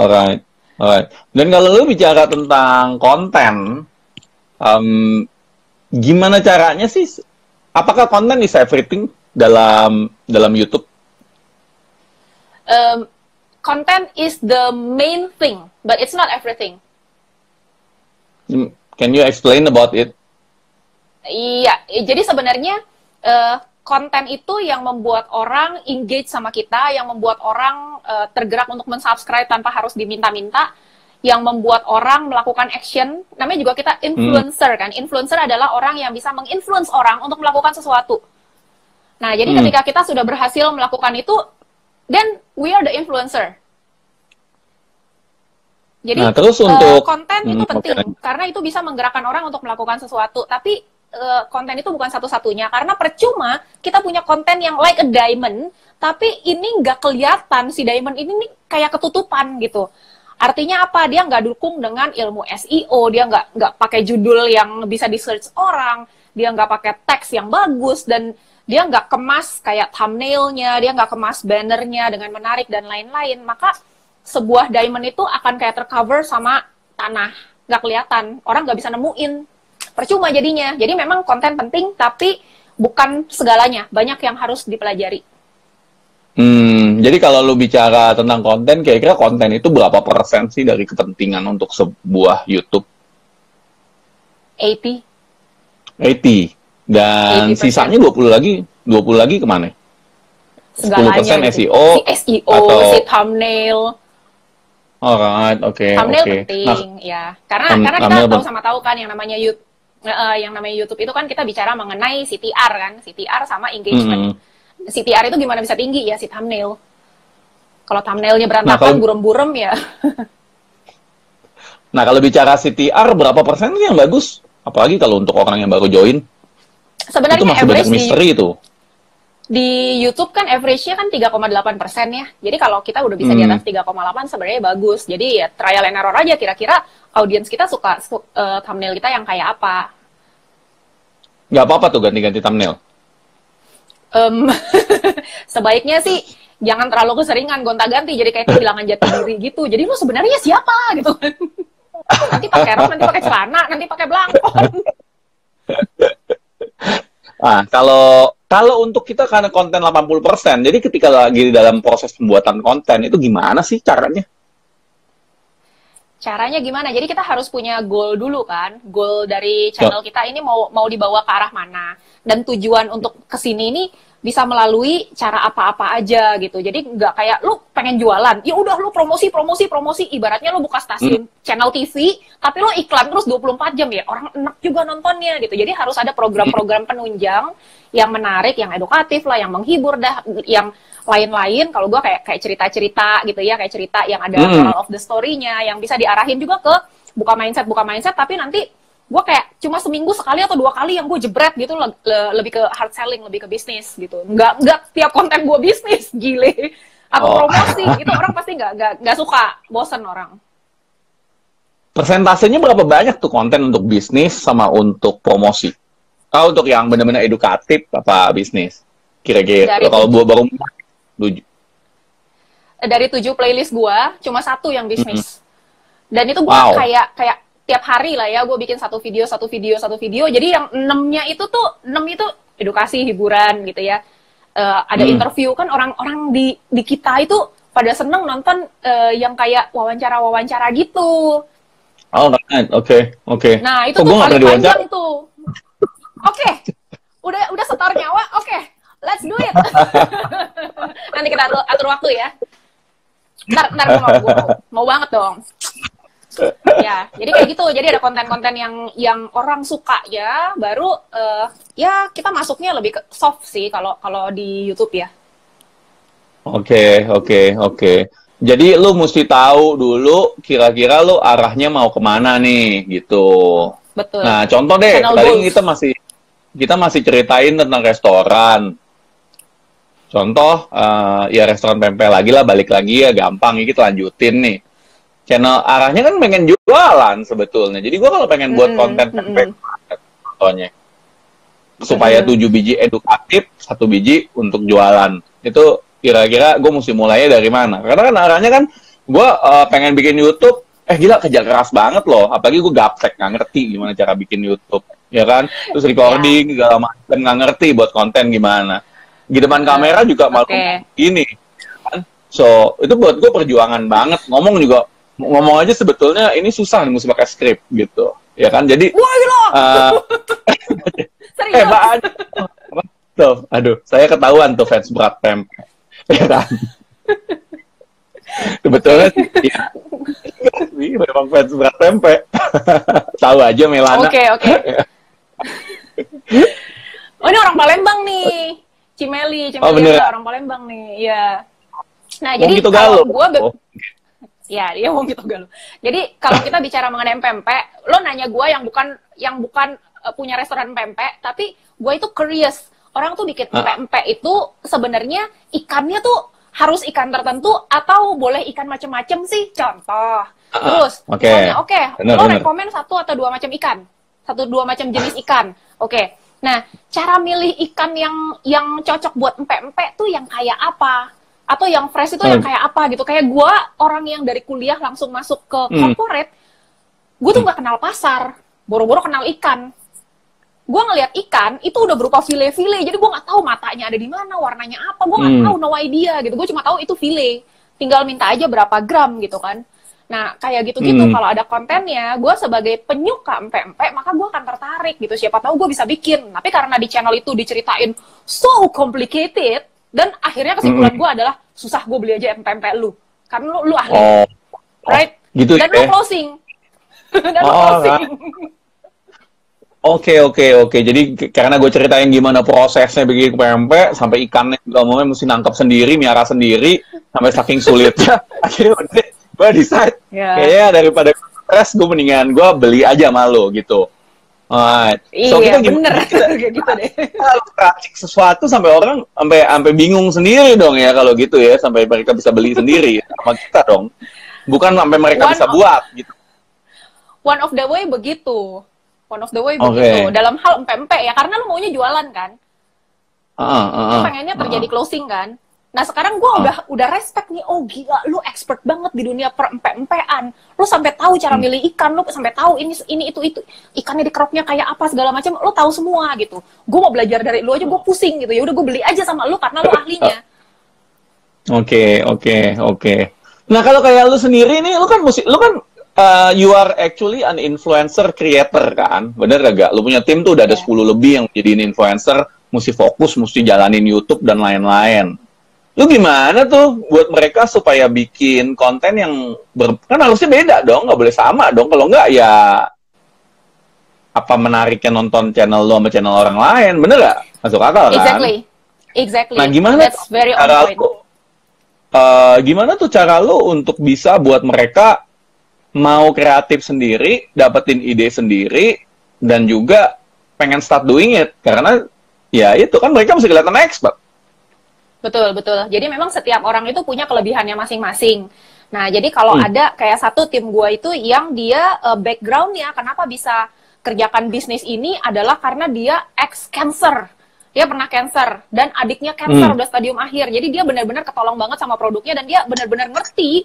Dan kalau lu bicara tentang konten, gimana caranya sih? Apakah konten is everything dalam YouTube? Content is the main thing, but it's not everything. Can you explain about it? Iya, jadi sebenarnya konten itu yang membuat orang engage sama kita, yang membuat orang tergerak untuk mensubscribe tanpa harus diminta-minta, yang membuat orang melakukan action. Namanya juga kita influencer kan. Influencer adalah orang yang bisa menginfluence orang untuk melakukan sesuatu. Nah, jadi ketika kita sudah berhasil melakukan itu, then we are the influencer. Jadi terus untuk konten itu penting karena itu bisa menggerakkan orang untuk melakukan sesuatu. Tapi konten itu bukan satu-satunya karena percuma kita punya konten yang like a diamond, tapi ini nggak kelihatan si diamond ini nih kayak ketutupan gitu. Artinya apa? Dia nggak dukung dengan ilmu SEO, dia nggak pakai judul yang bisa di search orang, dia nggak pakai teks yang bagus dan dia nggak kemas kayak thumbnailnya, dia nggak kemas bannernya dengan menarik dan lain-lain. Maka sebuah diamond itu akan kayak tercover sama tanah, nggak kelihatan, orang nggak bisa nemuin, percuma jadinya. Jadi memang konten penting, tapi bukan segalanya, banyak yang harus dipelajari. Jadi kalau lu bicara tentang konten, kira-kira konten itu berapa persen sih dari kepentingan untuk sebuah YouTube? 80. Dan 80%. Sisanya 20 lagi kemana? Segalanya 10% SEO, si SEO, atau si thumbnail. Alright, oke. Thumbnail penting, ya. Karena kita tahu kan yang namanya YouTube itu kan kita bicara mengenai CTR kan, CTR sama engagement. CTR itu gimana bisa tinggi ya si thumbnail. Kalau thumbnailnya berantakan, buram-buram ya. Nah, kalau bicara CTR berapa persen yang bagus? Apalagi kalau untuk orang yang baru join. Sebenarnya itu masih banyak misteri itu. Di YouTube kan average-nya kan 3,8% ya. Jadi kalau kita udah bisa di atas 3,8 sebenarnya bagus. Jadi ya trial and error aja kira-kira audiens kita suka thumbnail kita yang kayak apa. Nggak apa-apa tuh ganti-ganti thumbnail. Sebaiknya sih jangan terlalu keseringan gonta-ganti jadi kayak kehilangan jati diri gitu. Jadi lu sebenarnya siapa gitu kan. Nanti pakai rok, nanti pakai celana, nanti pakai belangkon. Kalau untuk kita karena konten 80%, jadi ketika lagi dalam proses pembuatan konten itu gimana sih caranya? Caranya gimana? Jadi kita harus punya goal dulu kan. Goal dari channel kita ini mau dibawa ke arah mana. Dan tujuan untuk kesini ini bisa melalui cara apa-apa aja gitu. Jadi nggak kayak lu pengen jualan, ya udah lu promosi. Ibaratnya lu buka stasiun channel TV, tapi lu iklan terus 24 jam ya. Orang enak juga nontonnya gitu. Jadi harus ada program-program penunjang yang menarik, yang edukatif lah, yang menghibur dah, yang lain-lain. Kalau gue kayak cerita-cerita gitu ya, kayak cerita yang ada moral of the story-nya, yang bisa diarahin juga ke buka mindset, tapi nanti gue kayak cuma seminggu sekali atau 2 kali yang gue jebret gitu, lebih ke hard selling, lebih ke bisnis gitu. Nggak tiap konten gue bisnis, gile. Atau promosi, itu orang pasti nggak suka, bosen orang. Persentasenya berapa banyak tuh konten untuk bisnis sama untuk promosi? Untuk yang benar-benar edukatif apa bisnis? Kira-kira kalau gue baru dari 7 playlist gue cuma 1 yang bisnis. Dan itu gue kayak tiap hari lah ya, gue bikin satu video. Jadi yang 6 itu edukasi, hiburan gitu ya. ada interview kan, orang-orang di kita itu pada seneng nonton yang kayak wawancara-wawancara gitu. Oh, right. Oke. Nah, itu Kok tuh gue nggak paling pernah panjang tuh. Oke. Udah setor nyawa. Oke. Let's do it. Nanti kita atur waktu ya. Ntar mau banget dong. Ya, jadi kayak gitu. Jadi ada konten-konten yang orang suka ya, baru ya kita masuknya lebih ke soft sih kalau di YouTube ya. Oke. Jadi lu mesti tahu dulu kira-kira lu arahnya mau kemana nih gitu. Betul. Nah, contoh deh, Channel tadi goals. kita masih ceritain tentang restoran. Contoh, ya restoran pempek lagi lah, balik lagi ya, gampang. Ini kita lanjutin nih. Channel arahnya kan pengen jualan sebetulnya. Jadi gua kalau pengen buat konten pempek, contohnya, supaya 7 biji edukatif, 1 biji untuk jualan. Itu kira-kira gue mesti mulainya dari mana? Karena kan arahnya kan gue pengen bikin YouTube, gila kerja keras banget loh. Apalagi gue gaptek, nggak ngerti gimana cara bikin YouTube, ya kan? Terus recording, segala macam, nggak ngerti buat konten gimana. Di depan kamera juga malu gini, kan? So itu buat gue perjuangan banget. Ngomong aja sebetulnya ini susah nih, mesti pakai skrip gitu, ya kan? Jadi, wah gila. Serius? Tuh, aduh, saya ketahuan tuh fans berat pempek. Ya kan? Kebetulan ya. Ini memang fans berat pempek. Tahu aja Melana. Oke. Oh, ini orang Palembang nih. Cimeli orang Palembang nih. Ya. Nah, jadi kalau gue ya, dia mau gitu galuh. Jadi kalau kita bicara mengenai pempek, lo nanya gue yang bukan punya restoran pempek, tapi gue itu curious. Orang tuh bikin pempek itu sebenarnya ikannya tuh harus ikan tertentu atau boleh ikan macem-macem sih? Contoh. Terus, misalnya, lo rekomen 1 atau 2 macam ikan, 1-2 macam jenis ikan. Oke. Nah, cara milih ikan yang cocok buat empek-empek tuh yang kayak apa? Atau yang fresh itu yang kayak apa gitu? Kayak gue orang yang dari kuliah langsung masuk ke corporate, gue tuh nggak kenal pasar, boro-boro kenal ikan. Gue ngelihat ikan itu udah berupa file-file, jadi gue nggak tahu matanya ada di mana, warnanya apa, gue nggak tahu, no idea gitu. Gue cuma tahu itu file, tinggal minta aja berapa gram gitu kan. Nah kayak gitu-gitu, kalau ada kontennya, gue sebagai penyuka empek-empek, maka gue akan tertarik gitu. Siapa tahu gue bisa bikin. Tapi karena di channel itu diceritain so complicated, dan akhirnya kesimpulan gue adalah susah, gue beli aja empek-empek lu, karena lu ahli, right? Gitu dan ya? lu closing, dan lu closing. Oke. Jadi karena gue ceritain gimana prosesnya bikin pempek, sampai ikannya juga ngomongnya mesti nangkep sendiri, miara sendiri, sampai saking sulitnya, akhirnya gue decide, kayaknya daripada stres, gue mendingan gue beli aja malu gitu. Alright. So iya, kita bener. Kayak gitu deh. Kalau racik sesuatu sampai orang sampai bingung sendiri dong ya kalau gitu ya, sampai mereka bisa beli sendiri sama kita dong. Bukan sampai mereka bisa buat gitu. One of the way begitu. Begitu. Dalam hal empek-empek ya, karena lu maunya jualan kan. Lu pengennya terjadi closing kan. Nah sekarang gue udah respect nih, oh gila, lu expert banget di dunia empek-empekan. Lu sampai tahu cara milih ikan, lu sampai tahu ini itu ikannya dikeroknya kayak apa segala macam, lu tahu semua gitu. Gue mau belajar dari lu aja, gue pusing gitu. Ya udah gue beli aja sama lu karena lu ahlinya. Oke. Nah kalau kayak lu sendiri nih, lu kan you are actually an influencer creator kan, bener gak? Lu punya tim tuh udah ada 10 lebih yang jadiin influencer, mesti fokus, mesti jalanin YouTube dan lain-lain. Lu gimana tuh buat mereka supaya bikin konten yang kan harusnya beda dong, nggak boleh sama dong. Kalau nggak ya apa menariknya nonton channel lo sama channel orang lain, bener nggak? Masuk akal kan? Exactly. Nah gimana tuh cara lo untuk bisa buat mereka mau kreatif sendiri, dapetin ide sendiri, dan juga pengen start doing it, karena ya itu kan mereka mesti kelihatan expert. Betul. Jadi memang setiap orang itu punya kelebihannya masing-masing. Nah, jadi kalau ada kayak satu tim gue itu yang dia background-nya kenapa bisa kerjakan bisnis ini adalah karena dia ex-cancer. Dia pernah cancer dan adiknya cancer udah stadium akhir. Jadi dia benar-benar ketolong banget sama produknya dan dia benar-benar ngerti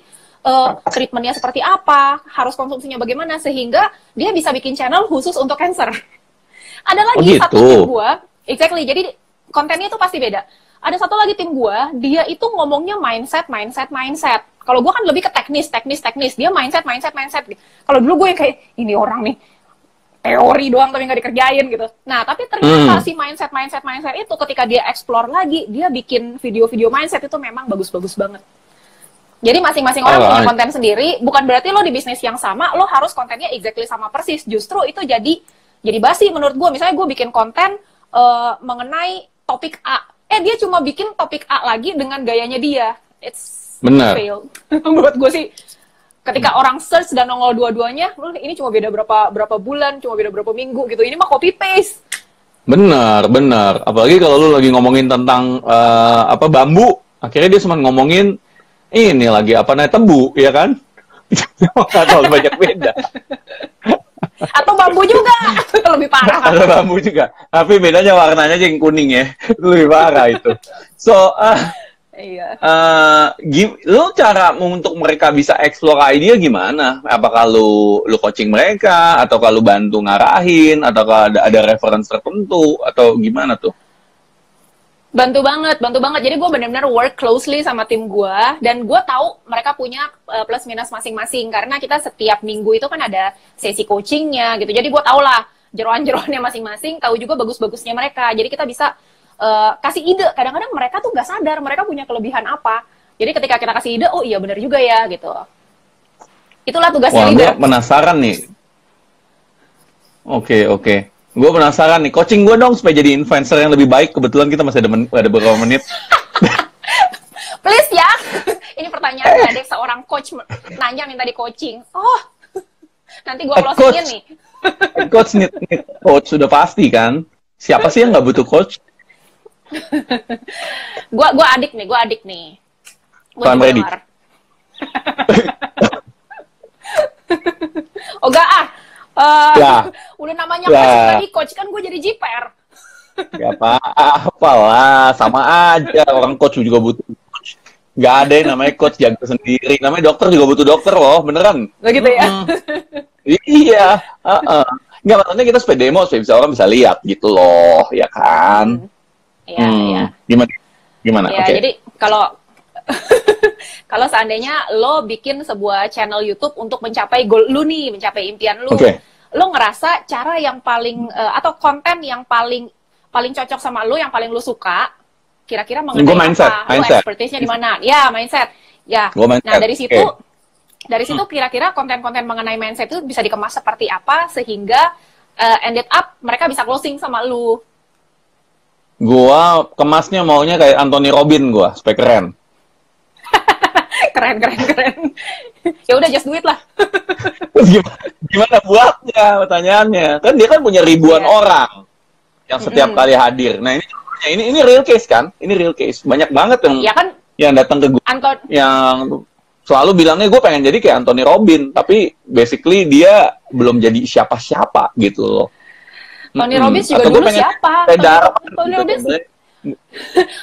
treatmentnya seperti apa, harus konsumsinya bagaimana, sehingga dia bisa bikin channel khusus untuk cancer. Ada lagi satu tim gue, exactly. Jadi kontennya itu pasti beda. Ada satu lagi tim gue, dia itu ngomongnya mindset. Kalau gue kan lebih ke teknis. Dia mindset. Kalau dulu gue yang kayak, ini orang nih, teori doang tapi nggak dikerjain gitu. Nah, tapi ternyata si mindset itu ketika dia explore lagi, dia bikin video-video mindset itu memang bagus-bagus banget. Jadi masing-masing orang punya konten sendiri, bukan berarti lo di bisnis yang sama, lo harus kontennya exactly sama persis. Justru itu jadi basi menurut gue. Misalnya gue bikin konten mengenai topik A, dia cuma bikin topik A lagi dengan gayanya dia. It's fail. Buat gue sih, ketika orang search dan nongol dua-duanya, ini cuma beda berapa bulan, cuma beda berapa minggu gitu. Ini mah copy paste. Benar. Apalagi kalau lu lagi ngomongin tentang bambu, akhirnya dia cuma ngomongin ini lagi tebu, ya kan? Nggak tahu banyak beda. Atau bambu juga, lebih parah. Atau bambu juga, tapi bedanya warnanya aja yang kuning ya, lebih parah itu. So, iya. Lu cara untuk mereka bisa explore idea gimana? Apakah lu coaching mereka, atau kalau bantu ngarahin, atau ada reference tertentu, atau gimana tuh? Bantu banget. Jadi gue benar-benar work closely sama tim gue, dan gue tahu mereka punya plus minus masing-masing, karena kita setiap minggu itu kan ada sesi coachingnya gitu. Jadi gue tau lah jeroan-jeroannya masing-masing, tahu juga bagus-bagusnya mereka. Jadi kita bisa kasih ide. Kadang-kadang mereka tuh nggak sadar mereka punya kelebihan apa. Jadi ketika kita kasih ide, oh iya benar juga ya gitu. Itulah tugasnya leader. Gue penasaran nih. Oke. Gue penasaran nih, coaching gue dong supaya jadi influencer yang lebih baik. Kebetulan kita masih ada beberapa menit. Please ya. Ini pertanyaan ada seorang coach nanya minta di coaching. Oh, nanti gue closingin nih. Coach need coach, sudah pasti kan. Siapa sih yang nggak butuh coach? Gue adik nih. Gue ready. Oh enggak udah namanya coach kan gue jadi jiper. Gak apa-apa lah, sama aja. Orang coach juga butuh coach. Gak ada yang namanya coach jaga sendiri. Namanya dokter juga butuh dokter loh, beneran. Begitu ya? Iya. Nggak, maksudnya kita supaya demo, supaya orang bisa lihat gitu loh, ya kan? Iya. Gimana? Ya, jadi kalau seandainya lo bikin sebuah channel YouTube untuk mencapai goal lu nih, mencapai impian lu, lo ngerasa cara yang paling atau konten yang paling cocok sama lo, yang paling lo suka, kira-kira mengenai apa? Lo expertise-nya di mana? Ya, mindset. Ya. Nah, dari situ kira-kira konten-konten mengenai mindset itu bisa dikemas seperti apa sehingga ended up mereka bisa closing sama lo. Gua kemasnya maunya kayak Anthony Robbins supaya keren. keren. Ya udah, just do it lah. Gimana buatnya, pertanyaannya? Kan dia kan punya ribuan orang yang setiap kali hadir. Nah, ini real case kan? Ini real case. Banyak banget yang datang ke gue yang selalu bilangnya gue pengen jadi kayak Anthony Robbins, tapi basically dia belum jadi siapa-siapa gitu loh. Tony Robbins juga dulu siapa?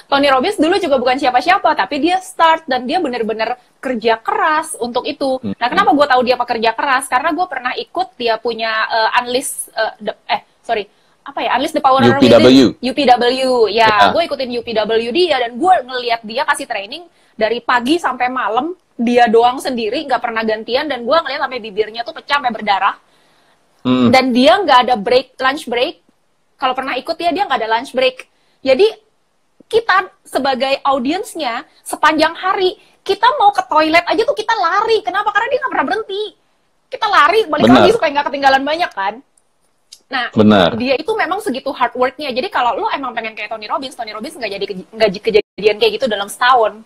Tony Robbins dulu juga bukan siapa-siapa, tapi dia start dan dia benar-benar kerja keras untuk itu. Nah, kenapa gue tahu dia pekerja keras? Karena gue pernah ikut dia punya Unleash the Power UPW. Ya, gue ikutin UPW dia, dan gue ngelihat dia kasih training dari pagi sampai malam, dia doang sendiri, nggak pernah gantian, dan gue ngelihat sampai bibirnya tuh pecah sampai berdarah. Dan dia nggak ada lunch break. Kalau pernah ikut dia nggak ada lunch break. Jadi kita sebagai audiensnya sepanjang hari kita mau ke toilet aja tuh kita lari. Kenapa? Karena dia nggak pernah berhenti. Kita lari balik lagi supaya nggak ketinggalan banyak kan. Nah, dia itu memang segitu hard worknya. Jadi kalau lo emang pengen kayak Tony Robbins nggak jadi kejadian kayak gitu dalam setahun.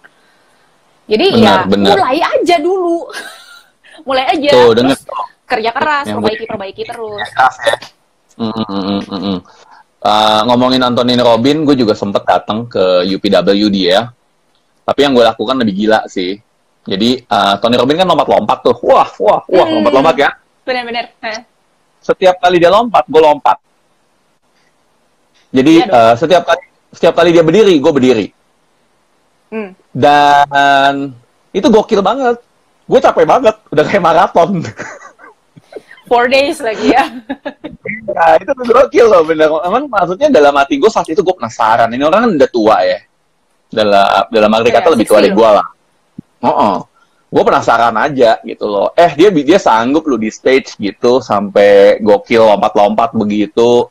Jadi mulai aja dulu. Mulai aja. Tuh, terus kerja keras, perbaiki terus. Ngomongin Anthony Robbins, gue juga sempet datang ke UPW dia. Tapi yang gue lakukan lebih gila sih. Jadi Tony Robbins kan lompat-lompat tuh. Wah, lompat-lompat ya. Bener-bener. Setiap kali dia lompat, gue lompat. Jadi setiap kali dia berdiri, gue berdiri. Dan itu gokil banget. Gue capek banget, udah kayak maraton. 4 days lagi ya. Nah, itu gokil loh, bener. Emang maksudnya dalam hati gue saat itu gue penasaran. Ini orang kan udah tua ya. dalam arti Iya, kata lebih tua dari 60. gue lah. Gue penasaran aja gitu loh. Dia sanggup lu di stage gitu sampai gokil lompat-lompat begitu,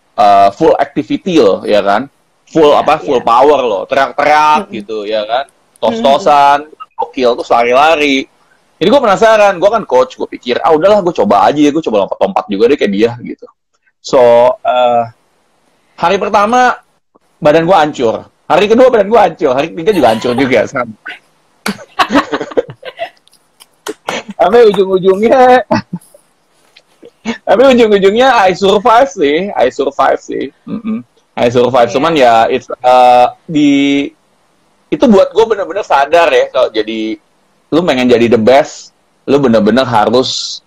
full activity loh, ya kan? Full Iya, full iya. power loh, teriak-teriak Mm-mm. gitu, ya kan? Mm-mm. Tos-tosan, gokil terus lari-lari. Jadi gue penasaran, gue kan coach, gue pikir udahlah gue coba aja ya, gue coba lompat-lompat juga deh kayak dia gitu. So hari pertama badan gue hancur, hari kedua badan gue hancur, hari ketiga juga hancur juga. Sampai ujung-ujungnya Tapi ujung-ujungnya I survive sih. I survive. Cuman Iya. ya itu buat gue bener-bener sadar ya kalau jadi lu pengen jadi the best, lu bener-bener harus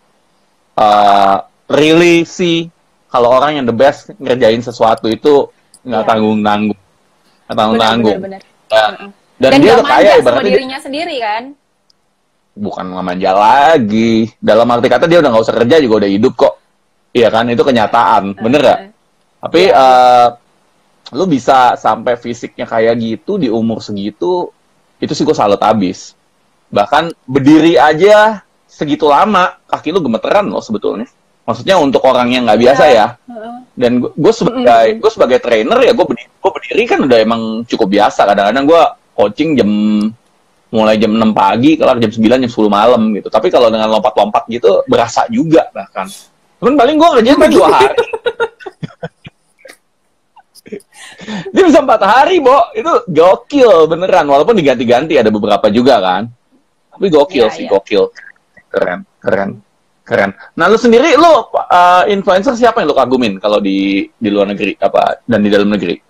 really sih kalau orang yang the best ngerjain sesuatu itu nggak Iya. tanggung-tanggung, nggak Benar, benar, tanggung-tanggung. benar. Ya. Heeh. Dan Dan dia gak udah kaya manja sama ibaratnya dia dirinya sendiri kan? bukan manja lagi. Dalam arti kata dia udah nggak usah kerja juga udah hidup kok. Iya kan, itu kenyataan, bener gak? Heeh. Tapi Iya, iya. lu bisa sampai fisiknya kayak gitu di umur segitu, itu sih gue salut abis. Bahkan berdiri aja segitu lama, kaki lu gemeteran loh sebetulnya. Maksudnya untuk orang yang nggak Iya. biasa ya. Heeh. Dan Mm-mm. gue sebagai trainer ya gue berdiri kan udah emang cukup biasa. Kadang-kadang gue coaching mulai jam 6 pagi, kelar jam 9, jam 10 malam gitu. Tapi kalau dengan lompat-lompat gitu berasa juga bahkan. Cuman paling gue kerjain paling 2 hari. Dia bisa 4 hari, Bo. Itu gokil beneran. Walaupun diganti-ganti ada beberapa juga kan. Tapi gokil Iya, sih, iya. gokil. Keren, keren, keren. Nah, lu sendiri, influencer siapa yang lu kagumin kalau di luar negeri dan di dalam negeri?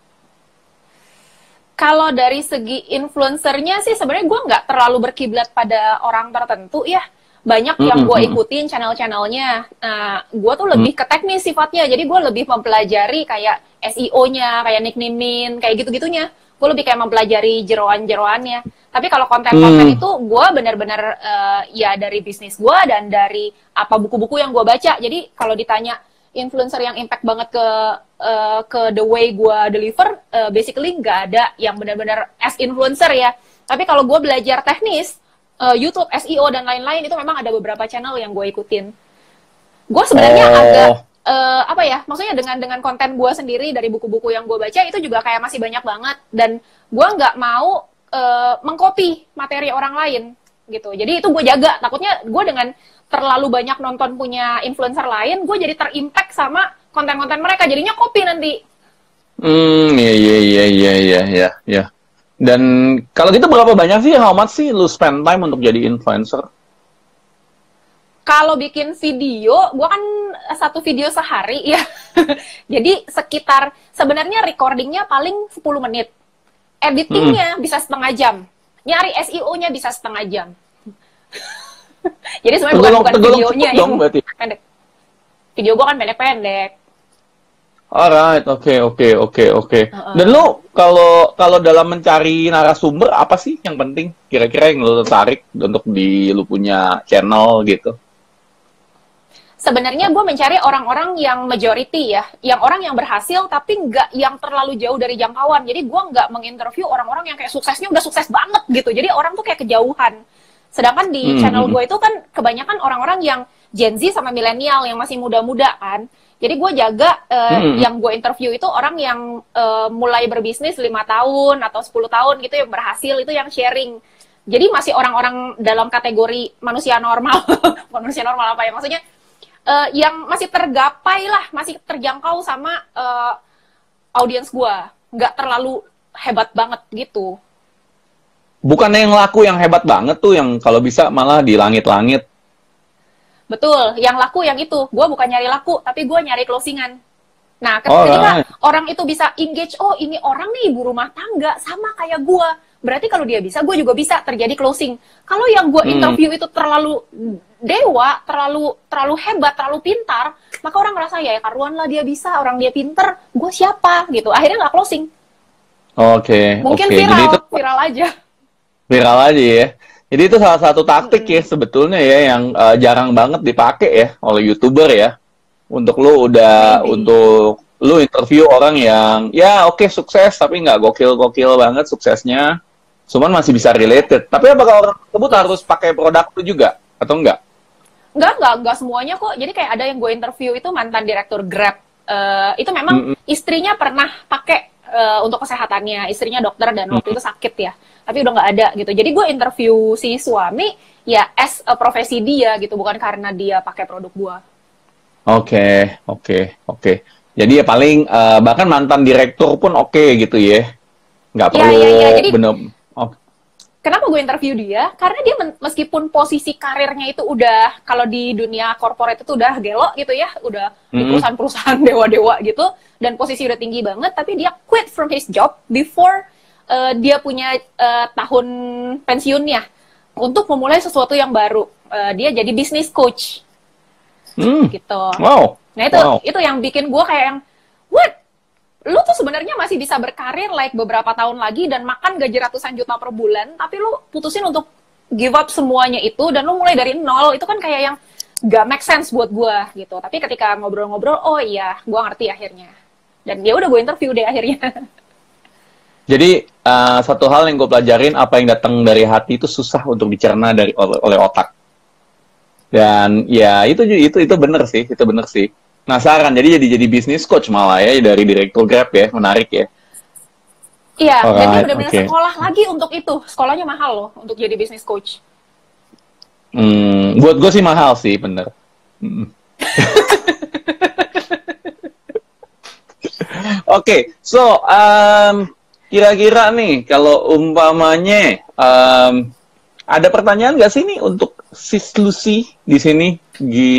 Kalau dari segi influencernya sih sebenarnya gue nggak terlalu berkiblat pada orang tertentu ya. Banyak yang gue ikutin channel-channelnya. Nah, gue tuh lebih ke teknis sifatnya. Jadi gue lebih mempelajari kayak SEO-nya, kayak nickname-in, kayak gitu-gitunya. Gue lebih kayak mempelajari jeroan-jeroannya. Tapi kalau konten-konten itu gue benar-benar ya dari bisnis gue dan dari apa buku-buku yang gue baca. Jadi kalau ditanya influencer yang impact banget ke the way gue deliver, basically nggak ada yang benar-benar as influencer ya. Tapi kalau gue belajar teknis, YouTube, SEO dan lain-lain itu memang ada beberapa channel yang gue ikutin. Gue sebenarnya agak apa ya? Maksudnya dengan konten gue sendiri dari buku-buku yang gue baca itu juga kayak masih banyak banget dan gue nggak mau mengcopy materi orang lain gitu. Jadi itu gue jaga. Takutnya gue dengan terlalu banyak nonton punya influencer lain, gue jadi terimpact sama konten-konten mereka. Jadinya copy nanti. Iya. Dan kalau gitu berapa banyak sih, how much sih lu spend time untuk jadi influencer? Kalau bikin video, gue kan 1 video sehari ya. Jadi sekitar, sebenarnya recordingnya paling 10 menit. Editingnya bisa setengah jam. Nyari SEO-nya bisa setengah jam. Jadi sebenarnya bukan videonya yang berarti. pendek. Video gue kan pendek-pendek. Alright, oke. Dan lu kalau dalam mencari narasumber apa sih yang penting? Kira-kira yang lu tertarik untuk lu punya channel gitu? Sebenarnya gue mencari orang-orang yang majority ya, yang orang yang berhasil tapi nggak yang terlalu jauh dari jangkauan. Jadi gue nggak menginterview orang-orang yang kayak suksesnya udah sukses banget gitu. Jadi orang tuh kayak kejauhan. Sedangkan di channel gue itu kan kebanyakan orang-orang yang Gen Z sama milenial yang masih muda-muda kan. Jadi gue jaga yang gue interview itu orang yang mulai berbisnis 5 tahun atau 10 tahun gitu yang berhasil, itu yang sharing. Jadi masih orang-orang dalam kategori manusia normal. Manusia normal apa ya? Maksudnya yang masih tergapai lah, masih terjangkau sama audiens gue. Nggak terlalu hebat banget gitu. Bukannya yang laku yang hebat banget tuh, yang kalau bisa malah di langit-langit. Betul, yang laku yang itu. Gue bukan nyari laku, tapi gue nyari closingan. Nah, ketika orang itu bisa engage, oh ini orang nih ibu rumah tangga, sama kayak gue. Berarti kalau dia bisa, gue juga bisa terjadi closing. Kalau yang gue interview itu terlalu dewa, terlalu hebat, terlalu pintar, maka orang ngerasa ya karuan lah dia bisa, orang dia pinter, gue siapa gitu. Akhirnya nggak closing. Oke. Mungkin Jadi itu viral aja. Viral aja ya. Jadi itu salah satu taktik ya sebetulnya ya yang jarang banget dipakai ya oleh YouTuber ya. Untuk lu interview orang yang ya oke, sukses tapi nggak gokil-gokil banget suksesnya. Cuman masih bisa related. Tapi apakah orang tersebut harus pakai produk itu juga atau enggak? Enggak semuanya kok. Jadi kayak ada yang gue interview itu mantan direktur Grab. Itu memang istrinya pernah pakai untuk kesehatannya. Istrinya dokter dan waktu itu sakit ya. Tapi udah nggak ada gitu. Jadi gue interview si suami ya as a profesi dia gitu, bukan karena dia pakai produk gue. Oke. Jadi ya paling bahkan mantan direktur pun oke gitu ya. Nggak perlu Iya. Jadi bener. kenapa gue interview dia? Karena dia meskipun posisi karirnya itu udah, kalau di dunia korporat itu udah gelo gitu ya, udah di perusahaan-perusahaan dewa-dewa gitu, dan posisi udah tinggi banget, tapi dia quit from his job before dia punya tahun pensiunnya untuk memulai sesuatu yang baru. Dia jadi business coach, gitu. Wow. Nah itu yang bikin gue kayak yang, what? Lu tuh sebenarnya masih bisa berkarir like beberapa tahun lagi dan makan gaji ratusan juta per bulan, tapi lu putusin untuk give up semuanya itu dan lu mulai dari nol. Itu kan kayak yang gak make sense buat gua gitu. Tapi ketika ngobrol-ngobrol, oh iya, gua ngerti akhirnya. Dan ya udah gue interview deh akhirnya. Jadi satu hal yang gue pelajarin, apa yang datang dari hati itu susah untuk dicerna oleh otak. Dan ya itu benar sih, itu benar sih. Penasaran, jadi bisnis coach malah ya dari direktur Grab ya, menarik ya. Iya, jadi benar-benar sekolah lagi untuk itu. Sekolahnya mahal loh untuk jadi bisnis coach. Buat gue sih mahal sih, bener. Oke, so kira-kira nih kalau umpamanya ada pertanyaan nggak sih nih untuk Sis Lucy di sini?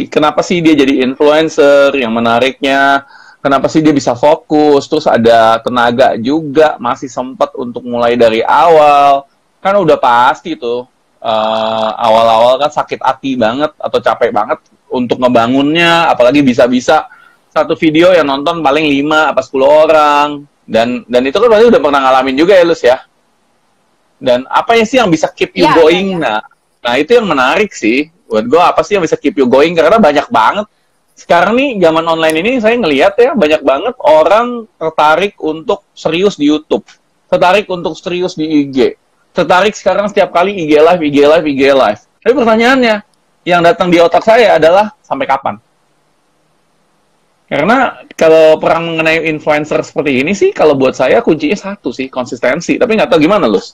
Kenapa sih dia jadi influencer? Yang menariknya, kenapa sih dia bisa fokus? Terus ada tenaga juga, masih sempat untuk mulai dari awal. Kan udah pasti tuh, awal-awal kan sakit hati banget atau capek banget untuk ngebangunnya, apalagi bisa-bisa satu video yang nonton paling 5 apa 10 orang. Dan itu kan berarti udah pernah ngalamin juga ya, Lus ya? Dan apa sih yang bisa keep you going? Nah, itu yang menarik sih. Buat gue apa sih yang bisa keep you going? Karena banyak banget. Sekarang nih, zaman online ini saya ngelihat ya, banyak banget orang tertarik untuk serius di YouTube. Tertarik untuk serius di IG. Tertarik sekarang setiap kali IG live. Tapi pertanyaannya, yang datang di otak saya adalah, sampai kapan? Karena kalau perang mengenai influencer seperti ini sih, kalau buat saya kuncinya satu sih, konsistensi. Tapi nggak tahu gimana, Lus?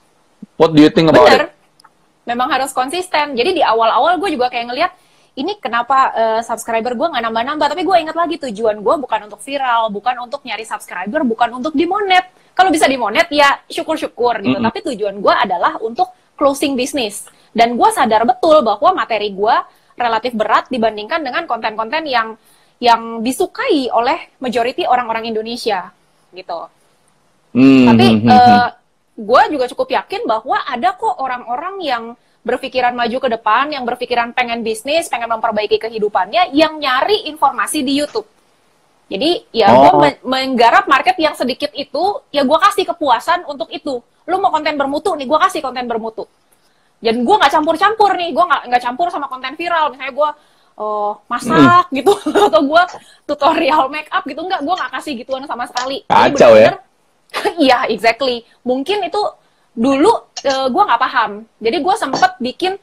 What do you think about it? Memang harus konsisten. Jadi di awal-awal gue juga kayak ngeliat, ini kenapa subscriber gue nggak nambah-nambah. Tapi gue ingat lagi, tujuan gue bukan untuk viral, bukan untuk nyari subscriber, bukan untuk dimonet. Kalau bisa dimonet, ya syukur-syukur gitu. Tapi tujuan gue adalah untuk closing bisnis. Dan gue sadar betul bahwa materi gue relatif berat dibandingkan dengan konten-konten yang disukai oleh majority orang-orang Indonesia. Gitu. Tapi gue juga cukup yakin bahwa ada kok orang-orang yang berpikiran maju ke depan, yang berpikiran pengen bisnis, pengen memperbaiki kehidupannya, yang nyari informasi di YouTube. Jadi ya gue menggarap market yang sedikit itu, ya gue kasih kepuasan untuk itu. Lu mau konten bermutu nih, gue kasih konten bermutu. Dan gue nggak campur-campur nih, gue nggak campur sama konten viral. Misalnya gue masak gitu, atau gue tutorial make up gitu, gue nggak kasih gituan sama sekali. Kacau ya? Iya, exactly. Mungkin itu dulu gue nggak paham. Jadi gue sempet bikin,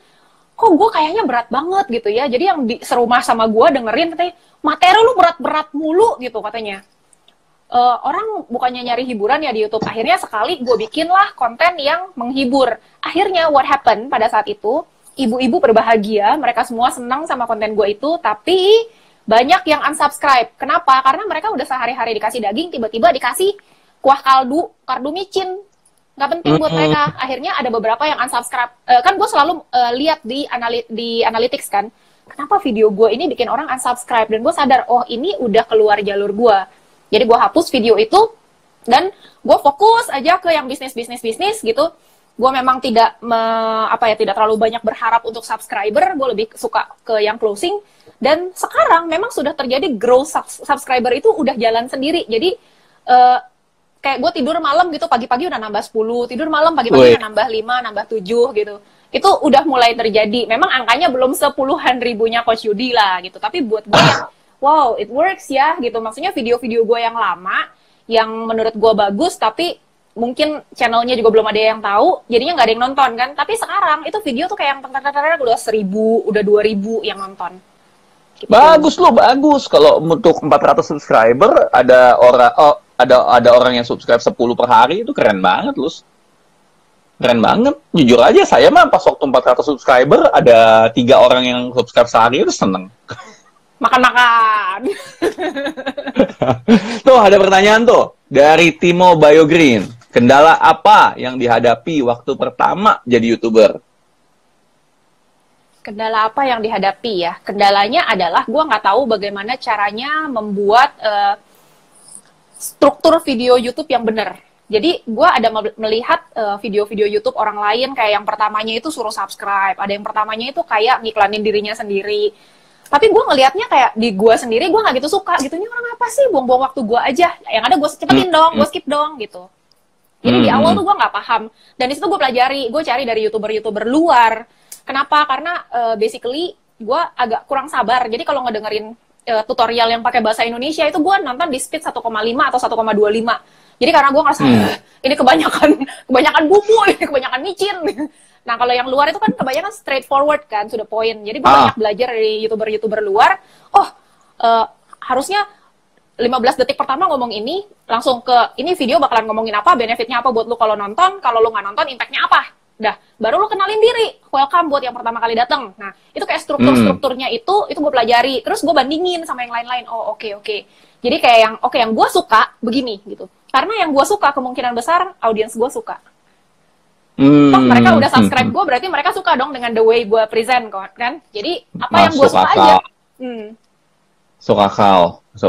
kok gue kayaknya berat banget gitu ya. Jadi yang serumah sama gue dengerin katanya, materi lu berat-berat mulu gitu katanya. Orang bukannya nyari hiburan ya di YouTube. Akhirnya sekali gue bikinlah konten yang menghibur. Akhirnya what happened pada saat itu, ibu-ibu berbahagia, mereka semua senang sama konten gue itu, tapi banyak yang unsubscribe. Kenapa? Karena mereka udah sehari-hari dikasih daging, tiba-tiba dikasih kuah kaldu micin, nggak penting buat mereka. Akhirnya ada beberapa yang unsubscribe. Kan gue selalu lihat di analytics kan, kenapa video gue ini bikin orang unsubscribe, dan gue sadar, oh ini udah keluar jalur gue. Jadi gue hapus video itu, dan gue fokus aja ke yang bisnis gitu. Gue memang tidak terlalu banyak berharap untuk subscriber, gue lebih suka ke yang closing. Dan sekarang memang sudah terjadi growth subscriber itu udah jalan sendiri. Jadi kayak gue tidur malam gitu, pagi-pagi udah nambah 10, tidur malam pagi-pagi udah nambah 5, nambah 7 gitu. Itu udah mulai terjadi. Memang angkanya belum sepuluhan ribunya Coach Yudi lah gitu. Tapi buat gue yang, wow, it works ya gitu. Maksudnya video-video gue yang lama, yang menurut gue bagus, tapi mungkin channelnya juga belum ada yang tahu, jadinya nggak ada yang nonton kan. Tapi sekarang itu video tuh kayak yang udah 1.000, udah 2.000 yang nonton. Gitu. Bagus loh, bagus. Kalau untuk 400 subscriber ada orang yang subscribe 10 per hari, itu keren banget, Lus. Keren banget. Jujur aja, saya mah pas waktu 400 subscriber ada 3 orang yang subscribe sehari itu seneng. Makan-makan. Tuh, ada pertanyaan tuh dari Timo Biogreen. Kendala apa yang dihadapi waktu pertama jadi YouTuber? Kendala apa yang dihadapi ya? Kendalanya adalah gue nggak tahu bagaimana caranya membuat struktur video YouTube yang benar. Jadi gue ada melihat video-video YouTube orang lain kayak yang pertamanya itu suruh subscribe, ada yang pertamanya itu kayak ngiklanin dirinya sendiri. Tapi gue ngelihatnya kayak di gue sendiri gue nggak gitu suka gitu. Ini orang apa sih, buang-buang waktu gue aja. Yang ada gue cepetin dong, gue skip dong gitu. Jadi di awal tuh gue nggak paham. Dan di situ gue pelajari, gue cari dari YouTuber-YouTuber luar. Kenapa? Karena basically gue agak kurang sabar. Jadi kalau ngedengerin tutorial yang pakai bahasa Indonesia itu gue nonton di speed 1,5 atau 1,25. Jadi karena gue ngerasa ini kebanyakan bumbu, ini kebanyakan micin. Nah kalau yang luar itu kan kebanyakan straightforward kan, sudah poin. Jadi gue banyak belajar dari YouTuber-YouTuber luar. Harusnya 15 detik pertama ngomong ini, langsung ke ini video bakalan ngomongin apa, benefitnya apa buat lu kalau nonton, kalau lu nggak nonton impactnya apa. Dah, baru lu kenalin diri, welcome buat yang pertama kali datang. Nah, itu kayak strukturnya itu gue pelajari. Terus gue bandingin sama yang lain-lain. Oh, oke. Jadi kayak yang gue suka begini gitu. Karena yang gue suka kemungkinan besar audiens gue suka. Toh mereka udah subscribe gue, berarti mereka suka dong dengan the way gue present kan. Jadi apa yang gue suka aja. Masuk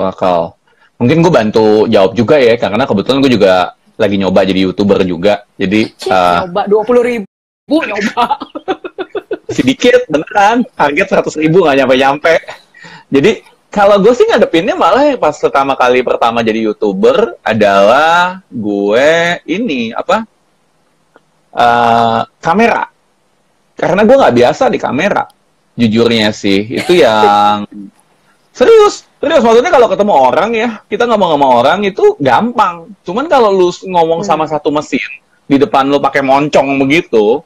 akal. Mungkin gue bantu jawab juga ya, karena kebetulan gue juga lagi nyoba jadi YouTuber juga. Jadi nyoba 20.000 nyoba. Sedikit beneran, target 100.000 nggak nyampe-nyampe. Jadi kalau gue sih ngadepinnya malah pas pertama jadi YouTuber adalah gue ini kamera. Karena gue nggak biasa di kamera, jujurnya sih. Itu yang serius maksudnya kalau ketemu orang ya, kita ngomong sama orang itu gampang. Cuman kalau lu ngomong sama satu mesin di depan lu pakai moncong begitu,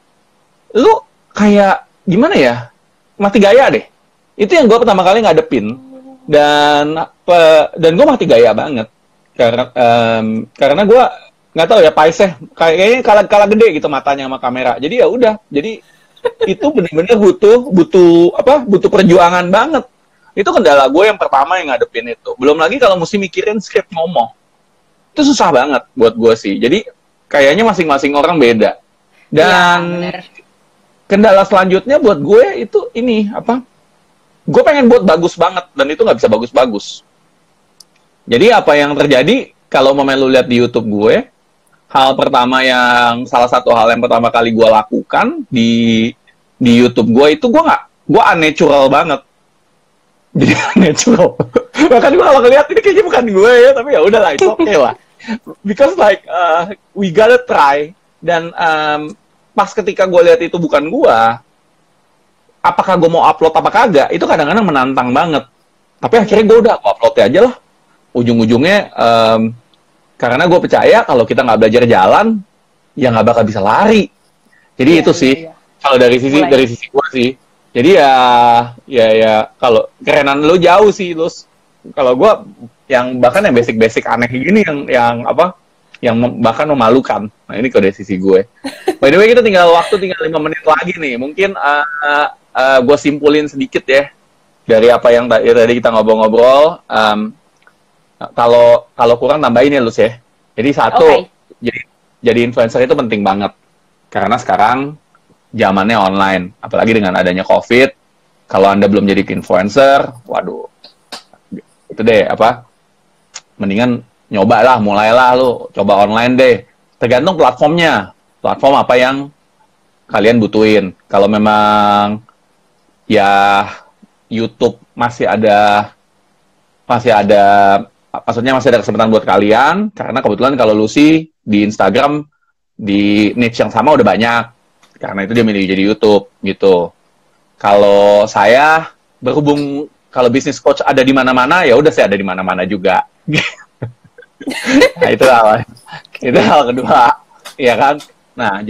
lu kayak gimana ya? Mati gaya deh. Itu yang gue pertama kali ngadepin. Dan gue mati gaya banget karena gue nggak tahu ya, paiseh kayaknya kalah gede gitu matanya sama kamera. Jadi ya udah, jadi itu bener-bener butuh perjuangan banget. Itu kendala gue yang pertama yang ngadepin itu. Belum lagi kalau mesti mikirin skrip ngomong, itu susah banget buat gue sih. Jadi kayaknya masing-masing orang beda. Dan kendala selanjutnya buat gue itu ini gue pengen buat bagus banget, dan itu nggak bisa bagus-bagus. Jadi apa yang terjadi, kalau mau lu lihat di YouTube gue, salah satu hal yang pertama kali gue lakukan di YouTube gue itu gue unnatural banget. Jadi unnatural. Bahkan gue kalau ngeliat ini kayaknya bukan gue ya, tapi ya udahlah, itu oke lah. Because we gotta try. Dan pas ketika gue lihat itu bukan gue, apakah gue mau upload apa kagak, itu kadang-kadang menantang banget. Tapi akhirnya gue udah upload aja lah. Ujung-ujungnya, karena gue percaya kalau kita nggak belajar jalan, ya nggak bakal bisa lari. Jadi itu sih, kalau dari sisi gue sih. Jadi ya kalau kerenan lo jauh sih, Lus. Kalau gue yang bahkan yang basic-basic aneh gini yang bahkan memalukan. Nah, ini kalau dari sisi gue. By the way, kita tinggal 5 menit lagi nih. Mungkin gue simpulin sedikit ya dari apa yang tadi kita ngobrol-ngobrol. Kalau kurang tambahin ya, Lus ya. Jadi jadi influencer itu penting banget karena sekarang zamannya online, apalagi dengan adanya COVID. Kalau Anda belum jadi influencer, waduh, itu deh mendingan mulailah lu coba online deh. Tergantung platformnya, platform apa yang kalian butuhin. Kalau memang ya YouTube masih ada maksudnya masih ada kesempatan buat kalian, karena kebetulan kalau Lucy di Instagram di niche yang sama udah banyak, karena itu dia milih jadi YouTube gitu. Kalau saya berhubung kalau bisnis coach ada di mana-mana, ya udah saya ada di mana-mana juga. Nah, itu hal kedua, ya kan? Nah,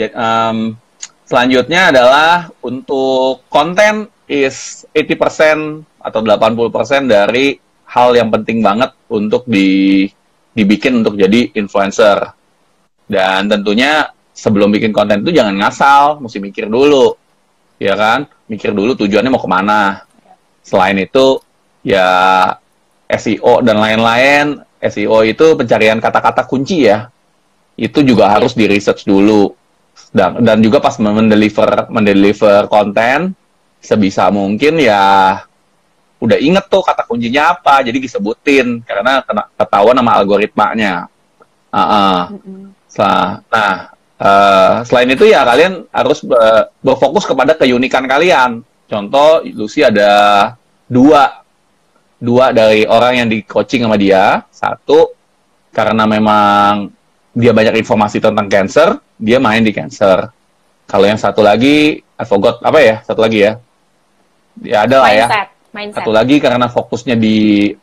selanjutnya adalah untuk konten is 80% atau 80% dari hal yang penting banget untuk dibikin untuk jadi influencer. Dan tentunya sebelum bikin konten itu jangan ngasal, mesti mikir dulu, ya kan? Mikir dulu tujuannya mau kemana. Selain itu, ya SEO dan lain-lain. SEO itu pencarian kata-kata kunci ya. Itu juga harus di research dulu. Dan juga pas mendeliver konten, sebisa mungkin ya udah inget tuh kata kuncinya apa, jadi disebutin karena ketahuan sama algoritmanya. Nah, selain itu ya kalian harus berfokus kepada keunikan kalian. Contoh, Lucy ada dua dari orang yang di coaching sama dia. Satu, karena memang dia banyak informasi tentang cancer, dia main di cancer. Kalau yang satu lagi, I forgot, apa ya? Satu lagi ya? Ya ada lah ya. Mindset. Satu lagi karena fokusnya di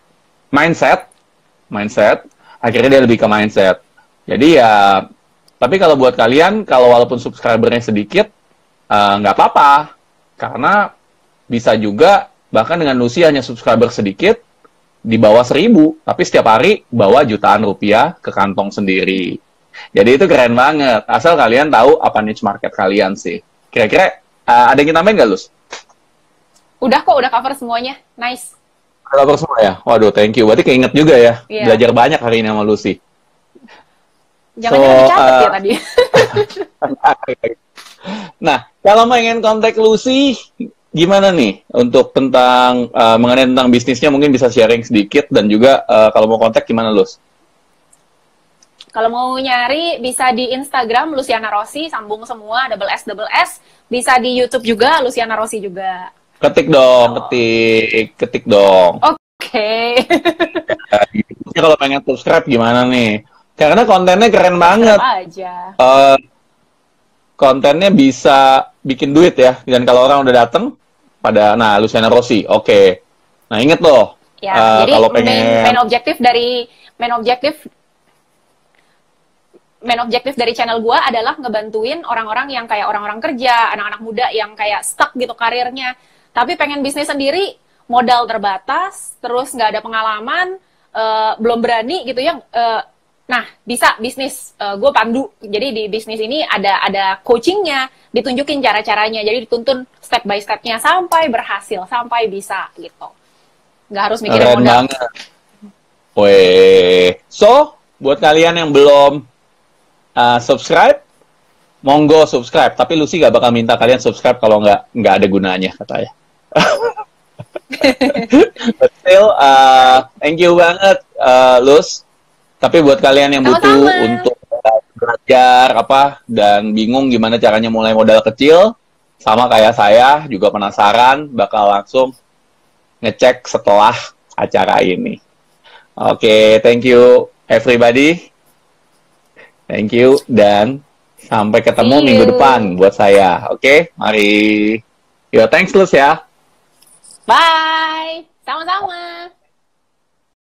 mindset, akhirnya dia lebih ke mindset. Jadi ya, tapi kalau buat kalian, kalau walaupun subscribernya sedikit, nggak apa-apa. Karena bisa juga, bahkan dengan Lucy hanya subscriber sedikit, di bawah 1.000, tapi setiap hari bawa jutaan rupiah ke kantong sendiri. Jadi itu keren banget. Asal kalian tahu apa niche market kalian sih. Kira-kira ada yang kita tambahin nggak, Lus? Udah kok, udah cover semuanya. Nice. Cover semua ya? Waduh, thank you. Berarti keinget juga ya. Yeah. Belajar banyak hari ini sama Lucy. Jangan-jangan dicatat ya tadi. Nah, kalau pengen kontak Lucy, gimana nih untuk mengenai tentang bisnisnya, mungkin bisa sharing sedikit, dan juga kalau mau kontak gimana, Lus? Kalau mau nyari bisa di Instagram Luciana Rossi, sambung semua, double S. Bisa di YouTube juga Luciana Rossi juga. Ketik dong, ketik dong. Oke. Kalau pengen subscribe gimana nih? Karena kontennya keren banget. Aja. Kontennya bisa bikin duit ya. Dan kalau orang udah dateng nah Luciana Rossi, oke. Nah inget loh. Ya, jadi kalau pengen main objektif dari channel gua adalah ngebantuin orang-orang yang kayak orang-orang kerja, anak-anak muda yang kayak stuck gitu karirnya, tapi pengen bisnis sendiri, modal terbatas, terus nggak ada pengalaman, belum berani gitu ya. Nah, bisa bisnis, gue pandu. Jadi di bisnis ini ada coachingnya, ditunjukin cara-caranya, jadi dituntun step by step-nya sampai berhasil, sampai bisa gitu. Nggak harus mikirin modal. Banget. Weh. So, buat kalian yang belum subscribe, monggo subscribe. Tapi Lucy gak bakal minta kalian subscribe kalau nggak ada gunanya, katanya. But still, thank you banget, Lus. Tapi buat kalian yang butuh untuk belajar dan bingung gimana caranya mulai modal kecil, sama kayak saya juga penasaran, bakal langsung ngecek setelah acara ini. Oke, thank you everybody. Thank you, dan sampai ketemu minggu depan buat saya. Oke, mari. Yo, thanks Lus ya. Bye. Sama-sama.